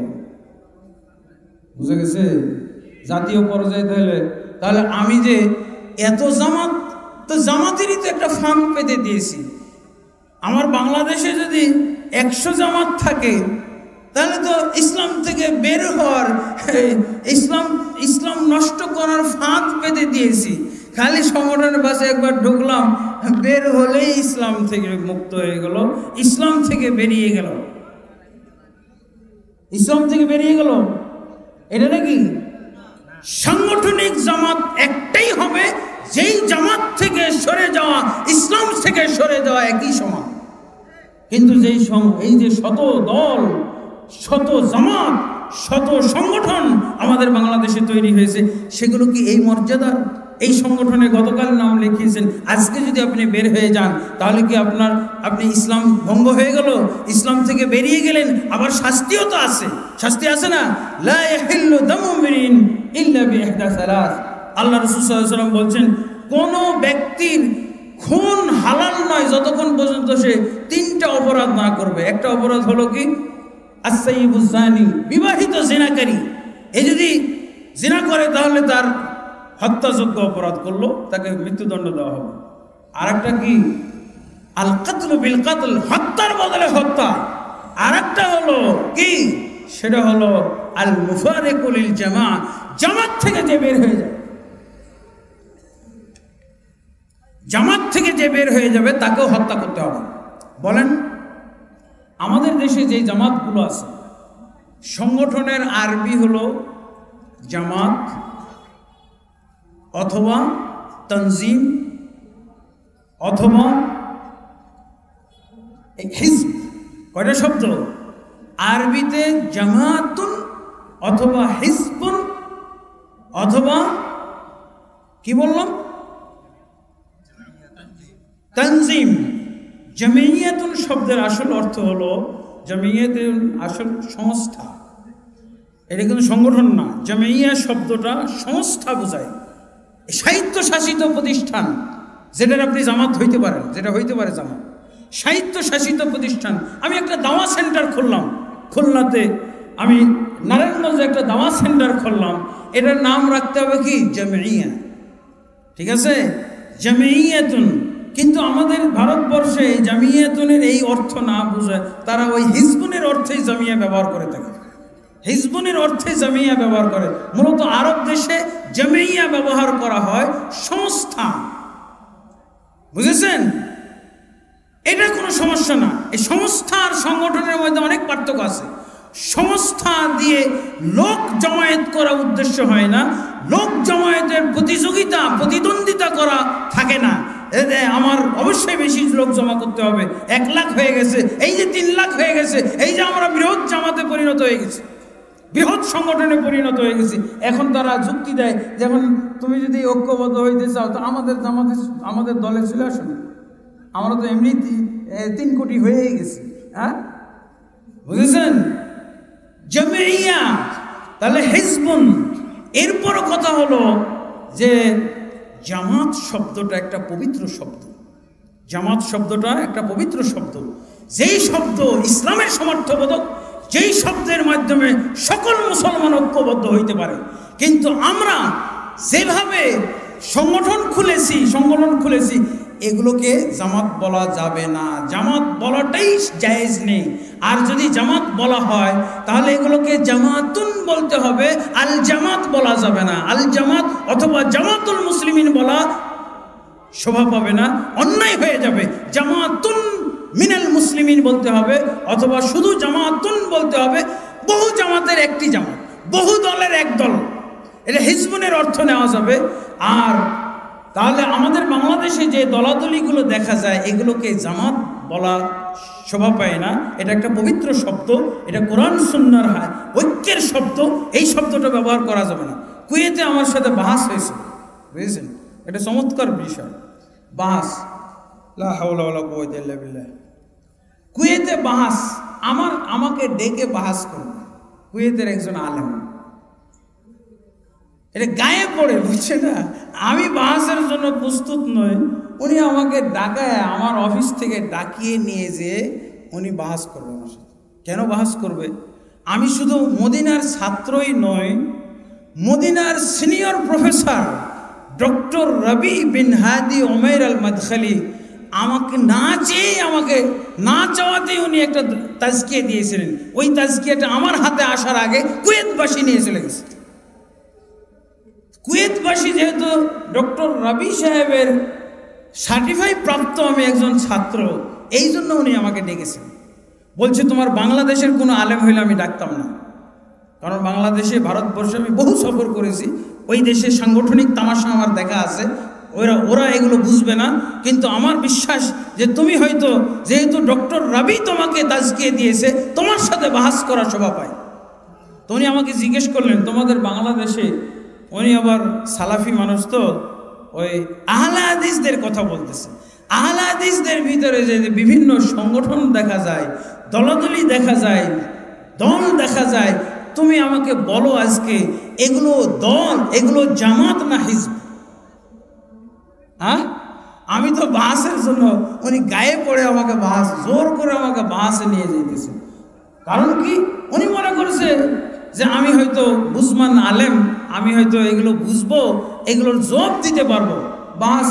বুঝে গেছে? জাতীয় পর্যায়ে তাহলে আমি যে এত জামাত, তো জামাতেরই তো একটা ফান্ড পেতে দিয়েছি। আমার বাংলাদেশে যদি 100 জামাত থাকে, তাহলে তো ইসলাম থেকে বের হওয়ার, ইসলাম নষ্ট করার ফাঁদ পেতে দিয়েছি। খালি সংগঠনের পাশে একবার ঢুকলাম, বের হলেই ইসলাম থেকে মুক্ত হয়ে গেল, ইসলাম থেকে বেরিয়ে গেল, ইসলাম থেকে বেরিয়ে গেল। এটা নাকি সাংগঠনিক জামাত একটাই হবে, যেই জামাত থেকে সরে যাওয়া, ইসলাম থেকে সরে যাওয়া একই সমান। কিন্তু এই যে শত দল, শত জামাত, শত সংগঠন আমাদের বাংলাদেশে তৈরি হয়েছে, সেগুলো কি এই মর্যাদার? এই সংগঠনে গতকাল নাম লিখিয়েছেন, আজকে যদি আপনি বের হয়ে যান, তাহলে কি আপনি ইসলাম ভঙ্গ হয়ে গেল? ইসলাম থেকে বেরিয়ে গেলেন। আবার শাস্তিও তো আছে, শাস্তি আছে না? লা ইয়াহিল্লু দামু মরিন ইল্লা বিইহদা সালাস। আল্লাহ রাসূল সাল্লাল্লাহু আলাইহি ওয়াসাল্লাম বলছেন, কোন ব্যক্তির খুন হালাল নয় যতক্ষণ পর্যন্ত সে 3টা অপরাধ না করবে। একটা অপরাধ হলো কি? আস-সাইয়্যিবুজ জানি, বিবাহিত জিনাকারী। এ যদি জিনা করে তাহলে তার হত্যাযোগ্য অপরাধ করলো, তাকে মৃত্যুদণ্ড দেওয়া হবে। আর একটা কি? আল কাতলু বিল কাতল, হত্যার বদলে হত্যা। আর একটা হলো কি? সেটা হলো আল মুফারিকু লিল জামা, জামাত থেকে যে বের হয়ে যায়, জামাত থেকে যে বের হয়ে যাবে তাকেও হত্যা করতে হবে। বলেন, আমাদের দেশে যে জামাতগুলো আছে, সংগঠনের আরবি হলো জামাত অথবা তনজিম অথবা হিজব। কয়টা শব্দ? আরবিতে জামাতুন অথবা হিজবুন অথবা কি বললাম তানজিম। জামিয়াতুন শব্দের আসল অর্থ হলো, জামিয়াতুন আসল সংস্থা, এটা কিন্তু সংগঠন না। জামিয়া শব্দটা সংস্থা বোঝায়, সাহিত্যশাসিত প্রতিষ্ঠান, যেটার আপনি জামাত হইতে পারেন, যেটা হইতে পারে জামাত, সাহিত্যশাসিত প্রতিষ্ঠান। আমি একটা দাওয়া সেন্টার খুললাম খুলনাতে, আমি নারায়ণগঞ্জে একটা দাওয়া সেন্টার খুললাম, এটার নাম রাখতে হবে কি জামিয়া, ঠিক আছে, জামিয়াতুন। কিন্তু আমাদের ভারতবর্ষে জামিয়াতুনের এই অর্থ না বুঝে তারা ওই হিজবুনের অর্থেই জামিয়া ব্যবহার করে থাকে, হিজবুনের অর্থে জামিয়া ব্যবহার করে। মূলত আরব দেশে জামিয়া ব্যবহার করা হয় সংস্থা, বুঝেছেন? এটা কোনো সমস্যা না। এই সংস্থা আর সংগঠনের মধ্যে অনেক পার্থক্য আছে। সংস্থা দিয়ে লোক জমায়েত করা উদ্দেশ্য হয় না, লোক জমায়েতের প্রতিযোগিতা প্রতিদ্বন্দ্বিতা করা থাকে না। আমার অবশ্যই বেশি লোক জমা করতে হবে, 1 লাখ হয়ে গেছে, এই যে 3 লাখ হয়ে গেছে, এই যে আমরা বৃহৎ জামাতে পরিণত হয়ে গেছি, বৃহৎ সংগঠনে পরিণত হয়ে গেছি। এখন তারা যুক্তি দেয়, যেমন তুমি যদি ঐক্যবদ্ধ হইতে চাও তো আমাদের জামাতে, আমাদের দলে চলে আসো না, আমরা তো এমনি 3 কোটি হয়েই গেছি। হ্যাঁ, বুঝেছেন? জামিয়া তাহলে হিজবুন। এরপরও কথা হলো যে জামাত শব্দটা একটা পবিত্র শব্দ, জামাত শব্দটা একটা পবিত্র শব্দ, যেই শব্দ ইসলামের সমর্থবোধক, যেই শব্দের মাধ্যমে সকল মুসলমান ঐক্যবদ্ধ হইতে পারে। কিন্তু আমরা যেভাবে সংগঠন খুলেছি এগুলোকে জামাত বলা যাবে না, জামাত বলাটাই জায়েজ নেই। আর যদি জামাত বলা হয় তাহলে এগুলোকে জামাতুন বলতে হবে, আল জামাত বলা যাবে না। আল জামাত অথবা জামাতুল মুসলিমিন বলা শোভা পাবে না, অন্যায় হয়ে যাবে। জামাতুন মিনাল মুসলিমিন বলতে হবে, অথবা শুধু জামাতুন বলতে হবে। বহু জামাতের একটি জামাত, বহু দলের এক দল, এটা হিজবুনের অর্থ নেওয়া যাবে। আর তাহলে আমাদের বাংলাদেশে যে দলাদলিগুলো দেখা যায় এগুলোকে জামাত বলা শোভা পায় না। এটা একটা পবিত্র শব্দ, এটা কোরআন সুন্নাহর ঐক্যের শব্দ, এই শব্দটা ব্যবহার করা যাবে না। কুয়েতে আমার সাথে বাহাস হয়েছে, বুঝেছেন? এটা চমৎকার বিষয়, বাহাস, লা হাওলা ওয়ালা কুওয়াতা ইল্লা বিল্লাহ। কুয়েতে বাহাস, আমাকে ডেকে বাহাস করবে কুয়েতের একজন আলেম, এটা গায়ে পড়ে, বুঝছে না? আমি বাহাসের জন্য প্রস্তুত নই, উনি আমাকে ডাকায় আমার অফিস থেকে ডাকিয়ে নিয়ে যেয়ে উনি বাহাস করবে আমার সাথে। কেন বাহাস করবে? আমি শুধু মদিনার ছাত্রই নই, মদিনার সিনিয়র প্রফেসর ডক্টর রবি বিন হাদি ওমের আল মাদখালি আমাকে না চাওয়াতেই উনি একটা তাজকিয়া দিয়েছিলেন। ওই তাজকিয়াটা আমার হাতে আসার আগে কুয়েতবাসী নিয়ে চলে গেছে। কুয়েতবাসী যেহেতু ডক্টর রবি সাহেবের সার্টিফাই প্রাপ্ত আমি একজন ছাত্র, এই জন্য উনি আমাকে ডেকেছেন। বলছে তোমার বাংলাদেশের কোনো আলেম হইলে আমি ডাকতাম না, কারণ বাংলাদেশে, ভারতবর্ষে আমি বহু সফর করেছি, ওই দেশে সাংগঠনিক তামাশা আমার দেখা আছে, ওরা এগুলো বুঝবে না। কিন্তু আমার বিশ্বাস যে তুমি হয়তো, যেহেতু ডক্টর রবি তোমাকে তাজকিয়ে দিয়েছে, তোমার সাথে বাহাস করা শোভা পায়। তো উনি আমাকে জিজ্ঞেস করলেন তোমাদের বাংলাদেশে, উনি আবার সালাফি মানুষ, তো ওই আহলে হাদিসদের কথা বলতেছে। আহলে হাদিসদের ভিতরে যে বিভিন্ন সংগঠন দেখা যায়, দলাদলি দেখা যায়, দল দেখা যায়, তুমি আমাকে বলো আজকে এগুলো দল, এগুলো জামাত না হিজব? হ্যাঁ, আমি তো বাহাসের জন্য, উনি গায়ে পড়ে আমাকে বাহাস, জোর করে আমাকে বাহাসে নিয়ে যেতেছে। কারণ কি? উনি মনে করছে যে আমি হয়তো বুঝমান আলেম, আমি হয়তো এগুলো বুঝবো, এগুলোর জবাব দিতে পারবো। বাস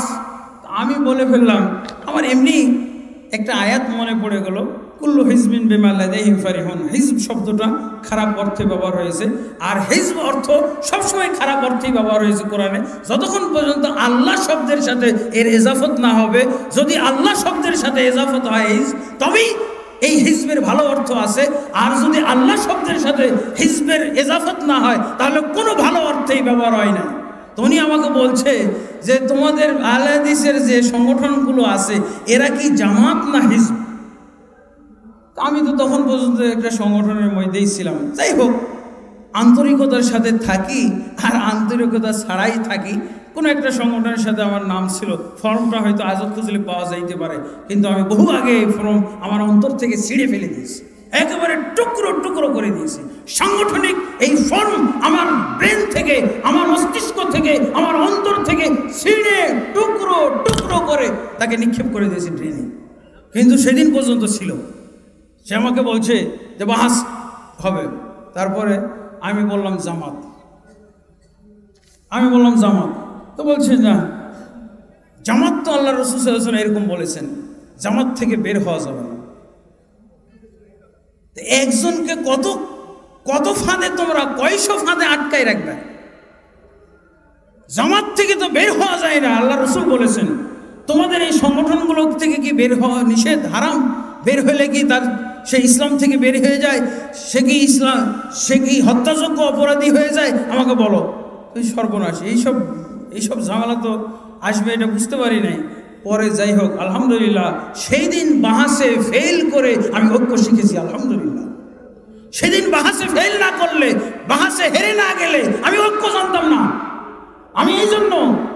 আমি বলে ফেললাম, আমার এমনি একটা আয়াত মনে পড়ে গেল, কুল্লু হিজবিন বিমা লাদাইহিম ফারিহুন। হিজব শব্দটা খারাপ অর্থে ব্যবহার হয়েছে, আর হিজব অর্থ সবসময় খারাপ অর্থেই ব্যবহার হয়েছে কোরআনে, যতক্ষণ পর্যন্ত আল্লাহ শব্দের সাথে এর এজাফত না হবে। যদি আল্লাহ শব্দের সাথে এজাফত হয় তবেই এই হিজবের ভালো অর্থ আছে, আর যদি আল্লাহ শব্দের সাথে হিজবের এজাফত না হয় তাহলে কোনো ভালো অর্থেই ব্যবহার হয় না। তো উনি আমাকে বলছে যে তোমাদের আহলে হাদিসের যে সংগঠনগুলো আছে এরা কি জামাত না হিজব? আমি তো তখন পর্যন্ত একটা সংগঠনের মধ্যেই ছিলাম। যাই হোক, আন্তরিকতার সাথে থাকি আর আন্তরিকতা ছাড়াই থাকি। কোনো একটা সংগঠনের সাথে আমার নাম ছিল, ফর্মটা হয়তো আজও খুঁজলে পাওয়া যাইতে পারে, কিন্তু আমি বহু আগে এই ফর্ম আমার অন্তর থেকে ছিঁড়ে ফেলে দিয়েছি, একেবারে টুকরো টুকরো করে দিয়েছি। সাংগঠনিক এই ফর্ম আমার ব্রেন থেকে, আমার মস্তিষ্ক থেকে, আমার অন্তর থেকে ছিঁড়ে টুকরো টুকরো করে তাকে নিক্ষেপ করে দিয়েছি ড্রেনে। কিন্তু সেদিন পর্যন্ত ছিল। সে আমাকে বলছে যে বাহাস হবে, তারপরে আমি বললাম জামাত, তো বলছে না, জামাত তো আল্লাহ রাসূল সাল্লাল্লাহু আলাইহি ওয়াসাল্লাম এরকম বলেছেন, জামাত থেকে বের হওয়া যাবে না। একজনকে কত কত ফাঁদে তোমরা কয়শো ফাঁদে আটকাই রাখবে? জামাত থেকে তো বের হওয়া যায় না, আল্লাহ রাসূল বলেছেন। তোমাদের এই সংগঠনগুলো থেকে কি বের হওয়া নিষেধ, হারাম? বের হলে কি সে ইসলাম থেকে বের হয়ে যায়? সে কি হত্যাযোগ্য অপরাধী হয়ে যায়? আমাকে বলো। তুই সর্বনাশ, এইসব ঝামেলা তো আসবে এটা বুঝতে পারি নাই। পরে যাই হোক, আলহামদুলিল্লাহ সেই দিন বাহাসে ফেল করে আমি ঐক্য শিখেছি, আলহামদুলিল্লাহ। সেদিন বাহাসে ফেল না করলে, বাহাসে হেরে না গেলে আমি ঐক্য জানতাম না। আমি এই জন্য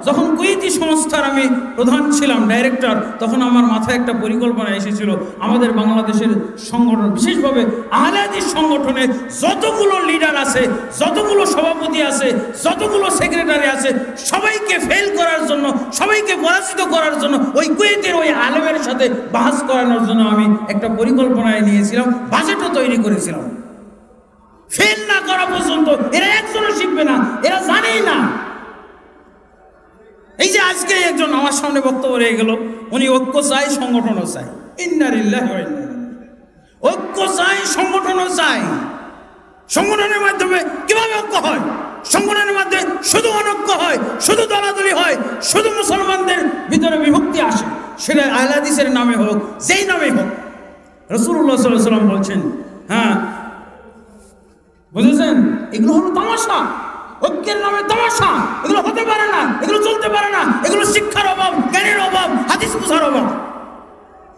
যখন কুয়েতি সংস্থার আমি প্রধান ছিলাম, ডাইরেক্টর, তখন আমার মাথায় একটা পরিকল্পনা এসেছিল, আমাদের বাংলাদেশের সংগঠন, বিশেষভাবে আহলে হাদিস সংগঠনে যতগুলো লিডার আছে, যতগুলো সভাপতি আছে, যতগুলো সেক্রেটারি আছে, সবাইকে ফেল করার জন্য, সবাইকে পরাজিত করার জন্য ওই কুয়েতের ওই আলেমের সাথে বাহাস করানোর জন্য আমি একটা পরিকল্পনায় নিয়েছিলাম, বাজেটও তৈরি করেছিলাম। ফেল না করা পর্যন্ত এরা একজনও শিখবে না, এরা জানেই না। এই যে আজকে একজন আমার সামনে বক্তব্য রয়ে গেল, উনি ঐক্য চাই, সংগঠনও চাই। ইন্না লিল্লাহি ওয়া ইন্না ইলাইহি রাজিউন। ঐক্য চাই, সংগঠনও চাই। সংগঠনের মাধ্যমে কিভাবে ঐক্য হয়? সংগঠনের মাধ্যমে শুধু অনৈক্য হয়, শুধু দলাদলি হয়, শুধু মুসলমানদের ভিতরে বিভক্তি আসে, সেটা আহলে হাদিসের নামে হোক, যেই নামে হোক। রাসূলুল্লাহ সাল্লাল্লাহু আলাইহি ওয়াসাল্লাম বলছেন, হ্যাঁ বুঝেছেন, এগুলো হলো তামাশা, ঐক্যের নামে তামাশা। এগুলো হতে পারে না, এগুলো চলতে পারে না, এগুলো শিক্ষার অভাব, জ্ঞানের অভাব, হাদিস বুঝার অভাব।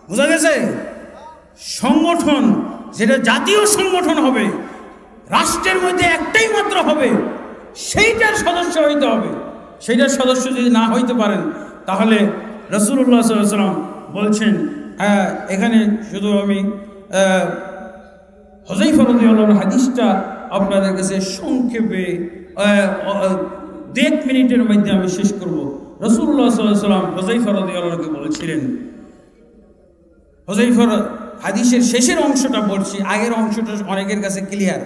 বুঝা গেছে? সংগঠন যেটা জাতীয় সংগঠন হবে, রাষ্ট্রের মধ্যে একটাই মাত্র হবে, সেইটার সদস্য হইতে হবে। সেইটার সদস্য যদি না হইতে পারেন, তাহলে রাসূলুল্লাহ সাল্লাল্লাহু আলাইহি ওয়াসাল্লাম বলছেন, এখানে শুধু আমি হুযায়ফা রাদিয়াল্লাহু আনহু হাদিসটা আপনাদের কাছে সংক্ষেপে 1 মিনিটের মধ্যে আমি শেষ করব। রাসূলুল্লাহ সাল্লাল্লাহু আলাইহি ওয়াসাল্লাম হুযায়ফা রাদিয়াল্লাহু আনহুকে বলেছিলেন, হুযায়ফার হাদিসের শেষের অংশটা বলছি, আগের অংশটা অনেকের কাছে ক্লিয়ার।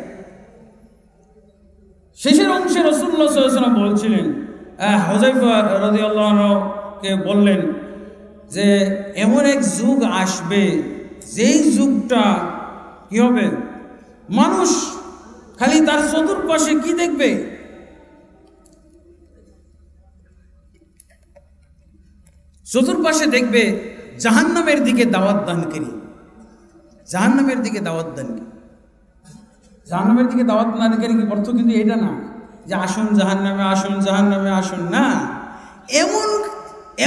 শেষের অংশে রাসূলুল্লাহ সাল্লাল্লাহু আলাইহি ওয়াসাল্লাম বলছিলেন, হুযায়ফা রাদিয়াল্লাহু আনহুকে বললেন যে এমন এক যুগ আসবে, যেই যুগটা কি হবে, মানুষ খালি তার চতুর্পাশে কি দেখবে? চতুর্পাশে দেখবে জাহান্নামের দিকে দাওয়াত দানকারী, জাহান্নামের দিকে দাওয়াত দানকারী। জাহান্নামের দিকে দাওয়াত দানকারী অর্থ কিন্তু এটা না যে আসুন জাহান্নামে, আসুন জাহান্নামে আসুন, না।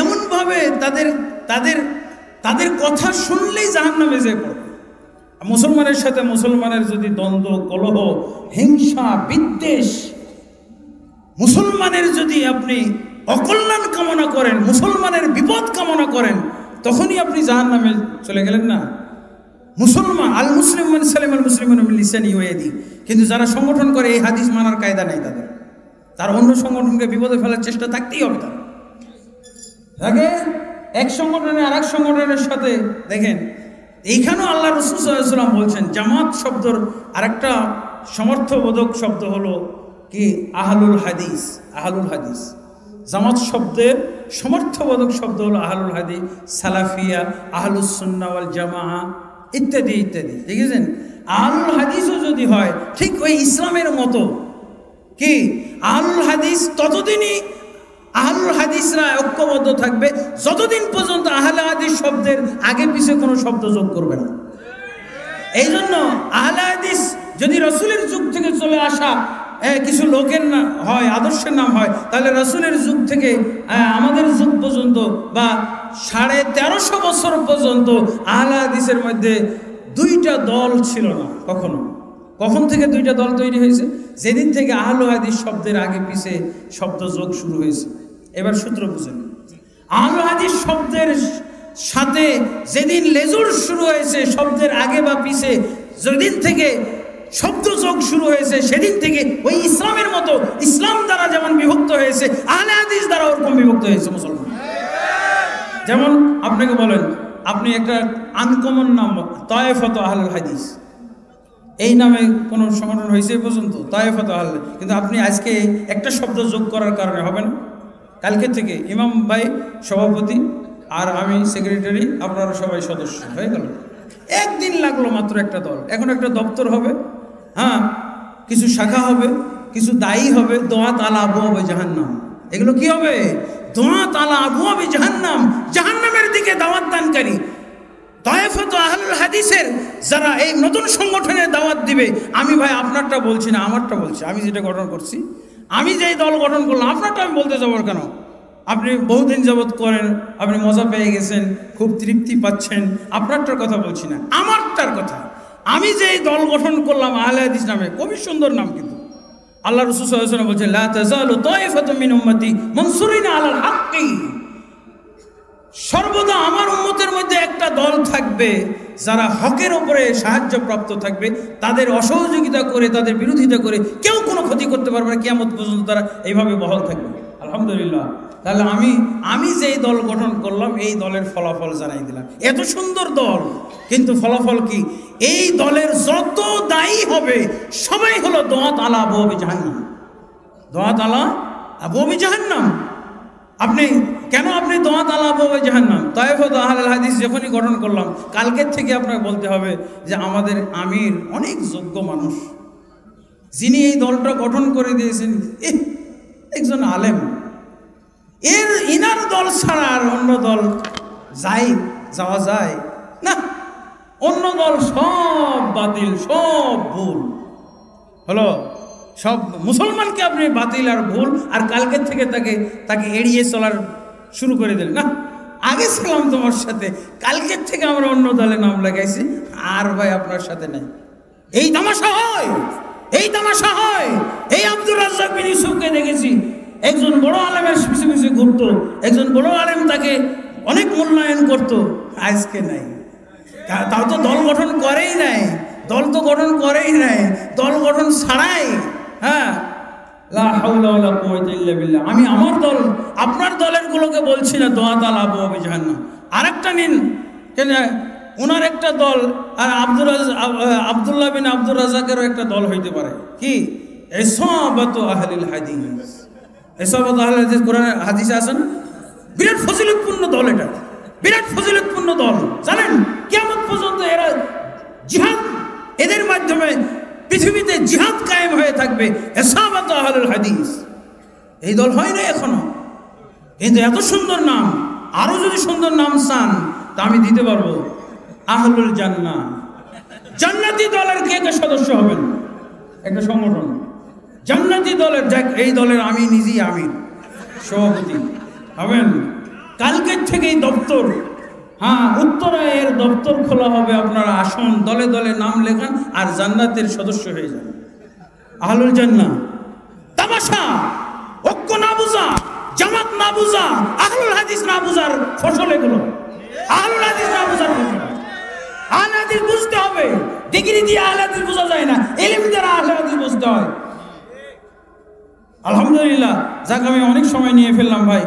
এমনভাবে তাদের কথা শুনলেই জাহান্নামে যে পড়বে। মুসলমানের সাথে মুসলমানের যদি দ্বন্দ্ব, কলহ, হিংসা, বিদ্বেষ, মুসলমানের যদি আপনি অকল্যাণ কামনা করেন, মুসলমানের বিপদ কামনা করেন, তখনই আপনি জাহান্নামে চলে গেলেন না। মুসলমান আল মুসলিম মান সালিম আল মুসলিমুনা মিন লিসানিহি ওয়া ইয়াদিহি, কিন্তু যারা সংগঠন করে এই হাদিস মানার কায়দা নাই তাদের, তার অন্য সংগঠনকে বিপদে ফেলার চেষ্টা থাকতেই হবে তার। আগে এক সংগঠনে আর এক সংগঠনের সাথে দেখেন, এইখানেও আল্লাহ রাসূল সাল্লাল্লাহু আলাইহি ওয়াসাল্লাম বলছেন, জামাত শব্দের আরেকটা সমর্থবোধক শব্দ হলো কি আহলুল হাদিস। আহলুল হাদিস জামাত শব্দের সমর্থবোধক শব্দ হলো আহলুল হাদিস, সালাফিয়া, আহলুস সুন্নাহ ওয়াল জামাআহ ইত্যাদি ইত্যাদি। দেখেছেন, আহলুল হাদিসও যদি হয় ঠিক ওই ইসলামের মতো, কি আহলুল হাদিস ততদিনই আহলুল হাদিসরা ঐক্যবদ্ধ থাকবে যতদিন পর্যন্ত আহলে হাদিস শব্দের আগে পিছে কোনো শব্দ যোগ করবে না। এই জন্য আহলে হাদিস যদি রাসূলের যুগ থেকে চলে আসা কিছু লোকের নাম হয়, আদর্শের নাম হয়, তাহলে রাসূলের যুগ থেকে আমাদের যুগ পর্যন্ত বা 1350 বছর পর্যন্ত আহলে হাদিসের মধ্যে দুইটা দল ছিল না কখনো। কখন থেকে দুইটা দল তৈরি হয়েছে? যেদিন থেকে আহলে হাদিস শব্দের আগে পিছে শব্দ যোগ শুরু হয়েছে। এবার সূত্র বুঝেন, আহলে হাদিস শব্দের সাথে যেদিন লেজুর শুরু হয়েছে, শব্দের আগে বা পিছে যেদিন থেকে শব্দ যোগ শুরু হয়েছে, সেদিন থেকে ওই ইসলামের মতো ইসলাম দ্বারা যেমন বিভক্ত হয়েছে, আহলে হাদিস দ্বারা ওরকম বিভক্ত হয়েছে মুসলমান। যেমন আপনাকে বলেন, আপনি একটা আনকমন নাম তায়েফাত আহলুল হাদিস, এই নামে কোনো সংগঠন হয়েছে এ পর্যন্ত? তায়েফাত আহল। কিন্তু আপনি আজকে একটা শব্দ যোগ করার কারণে হবে না। কালকে থেকে ইমাম ভাই সভাপতি আর আমি সেক্রেটারি, আপনারা সবাই সদস্য হয়ে গেল। একদিন লাগলো মাত্র একটা দল। এখন একটা দপ্তর হবে, হ্যাঁ, কিছু শাখা হবে, কিছু দায়ী হবে, দোয়াত আলা আবওয়াবে জাহান্নাম। এগুলো কি হবে? দোয়াত আলা আবওয়াবে জাহান্নাম, জাহান্নামের দিকে দাওয়াত দানকারী। তায়েফাত আহলুল হাদিসের যারা এই নতুন সংগঠনের দাওয়াত দিবে, আমি ভাই আপনারটা বলছি না, আমারটা বলছি। আমি যেটা গঠন করছি, আমি যেই দল গঠন করলাম, আপনারটা আমি বলতে যাবো কেন? আপনি বহুদিন যাবৎ করেন, আপনি মজা পেয়ে গেছেন, খুব তৃপ্তি পাচ্ছেন, আপনারটার কথা বলছি না, আমারটার কথা। আমি যেই দল গঠন করলাম আহলে হাদিস নামে, খুবই সুন্দর নাম, কিন্তু আল্লাহ রাসূল সাল্লাল্লাহু আলাইহি ওয়াসাল্লাম বলছেন, লা তাযালু তায়েফাতুম মিন উম্মতি মানসুরিনা আলাল হাক্কি। সর্বদা আমার উম্মতের মধ্যে একটা দল থাকবে যারা হকের উপরে সাহায্যপ্রাপ্ত থাকবে, তাদের অসহযোগিতা করে, তাদের বিরোধিতা করে কেউ কোনো ক্ষতি করতে পারবে না, কিয়ামত পর্যন্ত তারা এইভাবে বহাল থাকবে। আলহামদুলিল্লাহ। তাহলে আমি যেই দল গঠন করলাম, এই দলের ফলাফল জানাই দিলাম। এত সুন্দর দল, কিন্তু ফলাফল কি? এই দলের যত দায়ী হবে সবাই হলো দোয়াত আলা আবওয়াবে জাহান্নাম, দোয়াত আলা আবওয়াবে জাহান্নাম। আপনি কেন আপনি দোয়াত আলা আবওয়াবে জাহান্নাম? তায়েফাত আহলুল হাদিস যখনই গঠন করলাম, কালকের থেকে আপনাকে বলতে হবে যে আমাদের আমির অনেক যোগ্য মানুষ, যিনি এই দলটা গঠন করে দিয়েছেন একজন আলেম। ইনার দল ছাড়া আর অন্য দল যাওয়া যায় না। অন্য দল সব বাতিল, সব ভুল হলো। সব মুসলমানকে আপনি বাতিল আর ভুল, আর কালকের থেকে তাকে এড়িয়ে চলার শুরু করে দিলেন। না, আগে ছিলাম তোমার সাথে, কালকের থেকে আমরা অন্য দলে নাম লাগাইছি, আর ভাই আপনার সাথে নাই। এই তামাশা হয়, এই তামাশা হয়। এই আব্দুর রাজ্জাক বিন ইউসুফকে দেখেছি, একজন বড় আলেমের পিছু পিছু ঘুরতো, একজন বড় আলেম তাকে অনেক মূল্যায়ন করতো, আজকে নাই। তাও তো দল গঠন করেই নাই, দল তো গঠন করেই নাই, দল গঠন ছাড়াই। হ্যাঁ, লা হাওলা ওয়ালা কুওয়াতা ইল্লা বিল্লাহ। আমি আমার দল, আপনার দলের গুলোকে বলছি না দোয়াত আলা আবওয়াবে জাহান্নাম। আরেকটা নিন, কেন ওনার একটা দল, আর আব্দুল্লাহ বিন আব্দুর রাজ্জাকেরও একটা দল হইতে পারে। কি? ইসাবাতু আহলিল হাদিস। ইসাবাতু আহলিল হাদিস কোরআনে হাদিসে আছে না? বিরাট ফজিলতপূর্ণ দল, এটা বিরাট ফজিলতপূর্ণ দল। জানেন, কিয়ামত পর্যন্ত এরা জিহাদ, এদের মাধ্যমে পৃথিবীতে জিহাদ কায়েম হয়ে থাকবে। ইসাবাতু আহলিল হাদিস, এই দল হয় না এখনো, কিন্তু এত সুন্দর নাম। আরো যদি সুন্দর নাম চান তা আমি দিতে পারবো। আহলুল জান্নাহ, জান্নাতি দলের কে কে সদস্য হবেন? একটা সংগঠন জান্নাতি দলের, যাক এই দলের আমি নিজেই আমির, সভাপতি হবেন। কালকের থেকেই দপ্তর, হ্যাঁ, উত্তরায় এর দপ্তর খোলা হবে। আপনারা আসুন, দলে দলে নাম লেখান আর জান্নাতের সদস্য হয়ে যান। আহলুল জান্নাহ। তামাশা, ঐক্য না বুঝা, জামাত না বুঝা, আহলুল হাদিস না বুঝার ফসল এগুলো। আহলুল হাদিস না বুঝার ফসল। আহলে হাদিস বুঝতে হবে। ডিগ্রি দিয়ে আহলে হাদিস বোঝা যায় না, ইলম দ্বারা আহলে হাদিস বুঝতে হয়। আলহামদুলিল্লাহ। যাক, আমি অনেক সময় নিয়ে ফেললাম ভাই,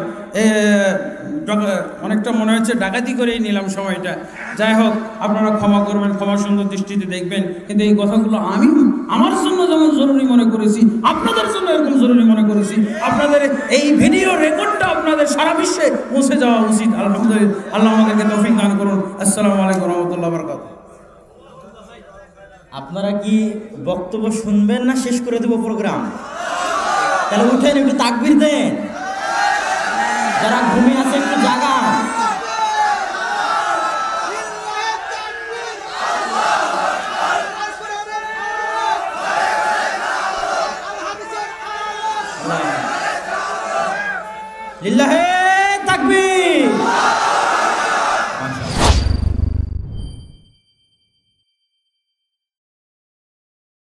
অনেকটা মনে হচ্ছে ডাকাতি করেই নিলাম সময়টা। যাই হোক, আপনারা ক্ষমা করবেন, ক্ষমা সুন্দর দৃষ্টিতে দেখবেন। কিন্তু এই কথাগুলো আমি আমার জন্য যেমন জরুরি মনে করেছি, আপনাদের জন্য এরকম জরুরি মনে করেছি। আপনাদের এই ভিডিও রেকর্ডটা আপনাদের সারা বিশ্বে পৌঁছে যাওয়া উচিত। আলহামদুলিল্লাহ, আল্লাহ আমাদেরকে তৌফিক দান করুন। আসসালামু আলাইকুম রহমতুল্লাহ বারাকাতুহু। আপনারা কি বক্তব্য শুনবেন না শেষ করে দেব প্রোগ্রাম? তাহলে উঠেন, একটু তাকবীর দেন। যারা ঘুমিয়ে আছে একটু জাগান। লিল্লাহে